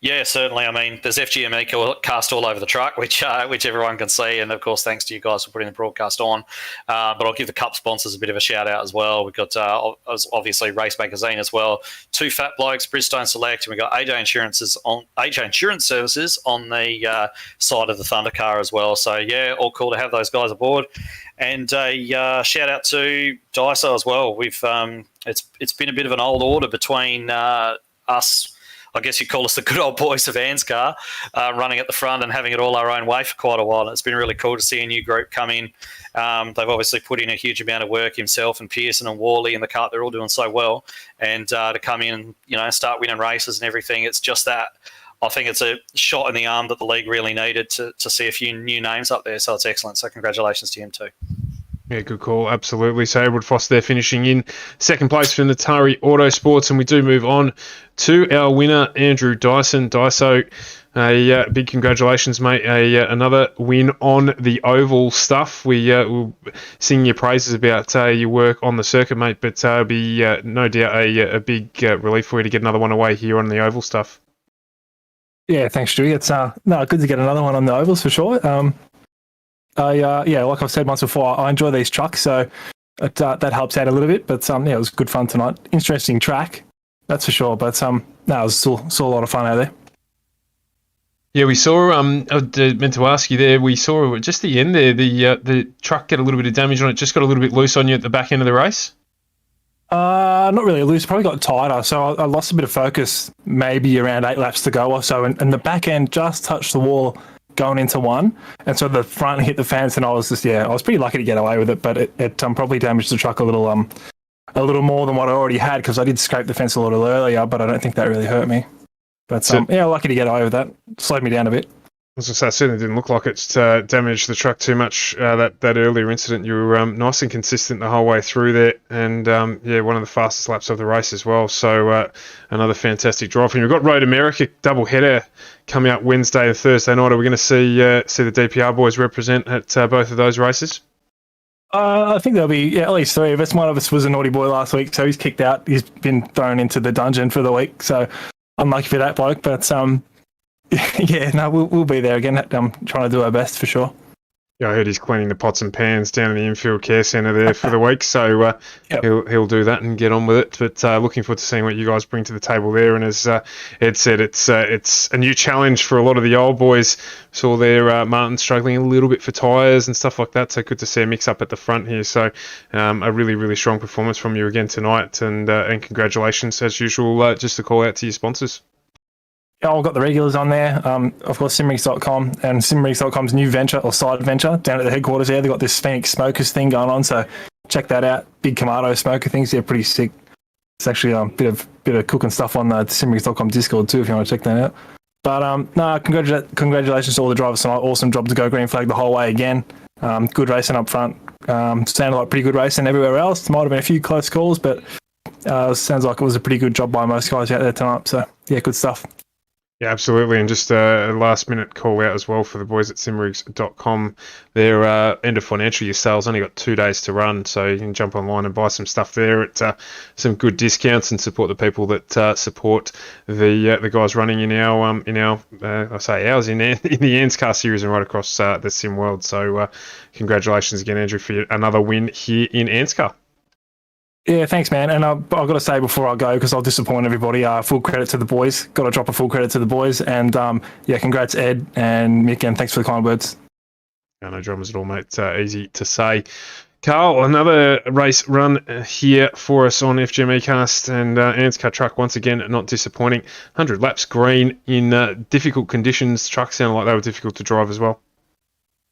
Yeah, certainly. I mean, there's FGMeCast all over the truck, which everyone can see. And, of course, thanks to you guys for putting the broadcast on. But I'll give the Cup sponsors a bit of a shout-out as well. We've got, obviously, Race Magazine as well. 2 Fat Blokes, Bridgestone Select, and we've got AJ Insurance Services on the side of the Thundercar as well. So, yeah, all cool to have those guys aboard. And a shout-out to Daiso as well. We've it's been a bit of an old order between us. I guess you'd call us the good old boys of ANZCAR, running at the front and having it all our own way for quite a while. And it's been really cool to see a new group come in. They've obviously put in a huge amount of work, himself and Pearson and Worley and the cart. They're all doing so well. And to come in and, start winning races and everything, it's just that. I think it's a shot in the arm that the league really needed to see a few new names up there. So it's excellent. So congratulations to him too. Yeah, good call. Absolutely. So Edward Foster there finishing in second place for Natari Autosports, and we do move on to our winner, Andrew Dyson. Daiso, big congratulations, mate. Another win on the oval stuff. We'll sing your praises about your work on the circuit, mate, but it'll be no doubt a big relief for you to get another one away here on the oval stuff. Yeah, thanks, Stewie. It's good to get another one on the ovals for sure. Like I've said once before, I enjoy these trucks, so that helps out a little bit. But it was good fun tonight. Interesting track, that's for sure. But it was still a lot of fun out there. Yeah, we saw. I meant to ask you there. We saw just the end there. The truck get a little bit of damage on it. Just got a little bit loose on you at the back end of the race. Not really loose. Probably got tighter. So I lost a bit of focus. Maybe around 8 laps to go or so, and the back end just touched the wall going into one, and so the front hit the fence, and I was pretty lucky to get away with it, but it probably damaged the truck a little more than what I already had, because I did scrape the fence a little earlier, but I don't think that really hurt me. But lucky to get away with that. Slowed me down a bit. As I say, it certainly didn't look like it's damaged the truck too much. That earlier incident, you were nice and consistent the whole way through there, and one of the fastest laps of the race as well. So another fantastic drive. And we've got Road America double header coming up Wednesday and Thursday night. Are we going to see the DPR boys represent at both of those races? I think there'll be at least 3 of us. One of us was a naughty boy last week, so he's kicked out. He's been thrown into the dungeon for the week, so unlucky for that bloke. But we'll be there again. I'm trying to do our best for sure. Yeah, I heard he's cleaning the pots and pans down in the infield care centre there for the week, so he'll do that and get on with it. But looking forward to seeing what you guys bring to the table there. And as Ed said, it's a new challenge for a lot of the old boys. Saw there Martin struggling a little bit for tyres and stuff like that, so good to see a mix up at the front here. So a really, really strong performance from you again tonight, and congratulations as usual. Just a call out to your sponsors. I've got the regulars on there. Of course, Simrigs.com and Simrigs.com's new venture or side venture down at the headquarters there. They've got this Phoenix Smokers thing going on, so check that out. Big Kamado smoker things. They're pretty sick. It's actually a bit of cooking stuff on the Simrigs.com Discord too if you want to check that out. But congratulations to all the drivers tonight. Awesome job to go green flag the whole way again. Good racing up front. Sounded like pretty good racing everywhere else. Might have been a few close calls, but sounds like it was a pretty good job by most guys out there tonight. So yeah, good stuff. Yeah, absolutely. And just a last minute call out as well for the boys at simrigs.com. Their end of financial year sales only got 2 days to run, so you can jump online and buy some stuff there at some good discounts and support the people that support the guys running in our I say ours in the ANZCAR series and right across the sim world. So congratulations again, Andrew, for another win here in ANZCAR. Yeah, thanks, man. And I've got to say before I go, because I'll disappoint everybody, full credit to the boys. Got to drop a full credit to the boys. And yeah, congrats, Ed and Mick, and thanks for the kind words. No dramas at all, mate. Easy to say. Carl, another race run here for us on FGMeCast, and ANZCAR truck once again not disappointing. 100 laps green in difficult conditions. Trucks sounded like they were difficult to drive as well.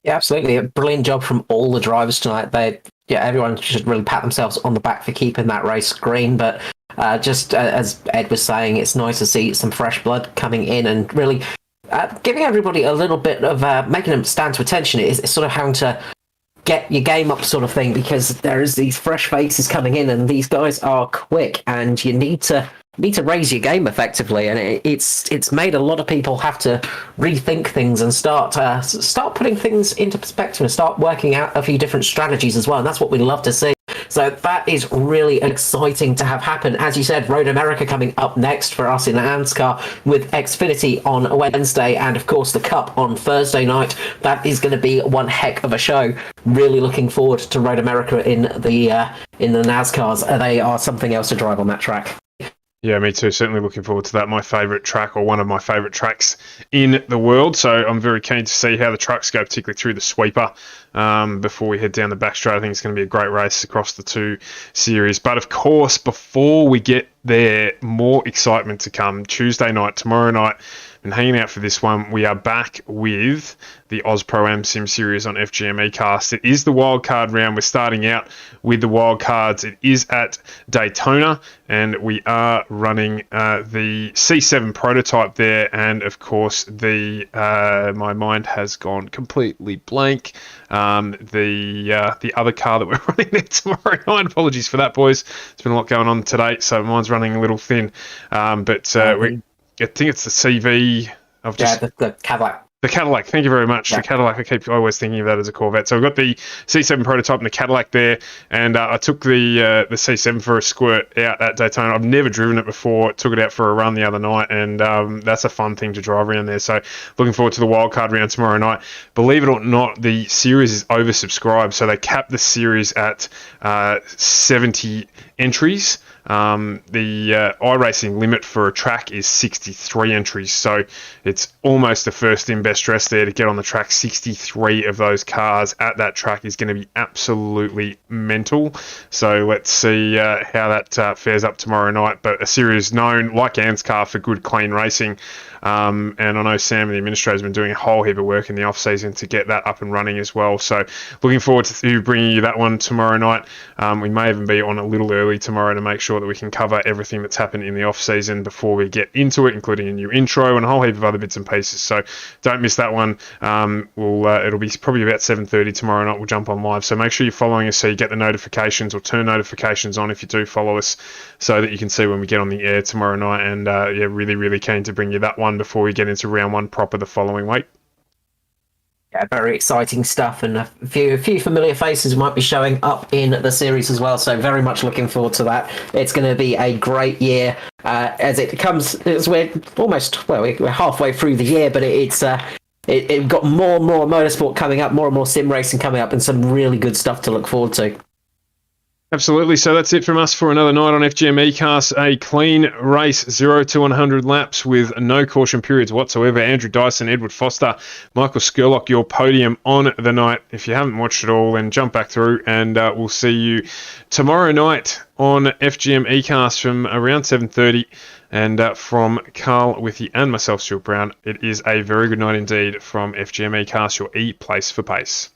Yeah, absolutely. A brilliant job from all the drivers tonight. Everyone should really pat themselves on the back for keeping that race green. But just as Ed was saying, it's nice to see some fresh blood coming in and really giving everybody a little bit of making them stand to attention. It's sort of having to get your game up sort of thing, because there is these fresh faces coming in and these guys are quick and you need to raise your game effectively, and it's made a lot of people have to rethink things and start putting things into perspective and start working out a few different strategies as well, and that's what we love to see. So that is really exciting to have happen. As you said, Road America coming up next for us in ANZCAR, with Xfinity on Wednesday and of course the Cup on Thursday night. That is going to be one heck of a show. Really looking forward to Road America in the NASCARs. They are something else to drive on that track. Yeah, me too. Certainly looking forward to that. My favourite track, or one of my favourite tracks in the world. So I'm very keen to see how the trucks go, particularly through the sweeper, before we head down the back straight. I think it's going to be a great race across the two series. But of course, before we get there, more excitement to come. Tuesday night, tomorrow night, been hanging out for this one. We are back with the Oz Pro Am Sim Series on FGMeCast. It is the wildcard round. We're starting out with the wildcards. It is at Daytona, and we are running the C7 prototype there, and of course the my mind has gone completely blank. The other car that we're running there tomorrow night. Apologies for that, boys. There's been a lot going on today, so mine's running a little thin. I think it's the CV. The Cadillac. The Cadillac, thank you very much. Yeah. The Cadillac, I keep always thinking of that as a Corvette. So we've got the C7 prototype and the Cadillac there, and I took the C7 for a squirt out at Daytona. I've never driven it before. Took it out for a run the other night, and that's a fun thing to drive around there. So looking forward to the wildcard round tomorrow night. Believe it or not, the series is oversubscribed, so they capped the series at 70 entries. The iRacing limit for a track is 63 entries, so it's almost the first in best dress there to get on the track. 63 of those cars at that track is going to be absolutely mental. So let's see how that fares up tomorrow night. But a series known, like ANZCAR, for good, clean racing. And I know Sam and the administrator has been doing a whole heap of work in the off season to get that up and running as well. So looking forward to bringing you that one tomorrow night. We may even be on a little early tomorrow to make sure that we can cover everything that's happened in the off season before we get into it, including a new intro and a whole heap of other bits and pieces. So don't miss that one. It'll be probably about 7:30 tomorrow night. We'll jump on live. So make sure you're following us so you get the notifications, or turn notifications on if you do follow us, so that you can see when we get on the air tomorrow night. And really, really keen to bring you that one before we get into round one proper the following week. Yeah, very exciting stuff, and a few familiar faces might be showing up in the series as well. So very much looking forward to that. It's going to be a great year as it comes. As we're halfway through the year, but it got more and more motorsport coming up, more and more sim racing coming up, and some really good stuff to look forward to. Absolutely. So that's it from us for another night on FGMeCast. A clean race, 0 to 100 laps with no caution periods whatsoever. Andrew Dyson, Edward Foster, Michael Skurlock, your podium on the night. If you haven't watched it all, then jump back through, and we'll see you tomorrow night on FGMeCast from around 7:30. And from Carl Withy and myself, Stuart Brown, it is a very good night indeed from FGMeCast, your E-Place for Pace.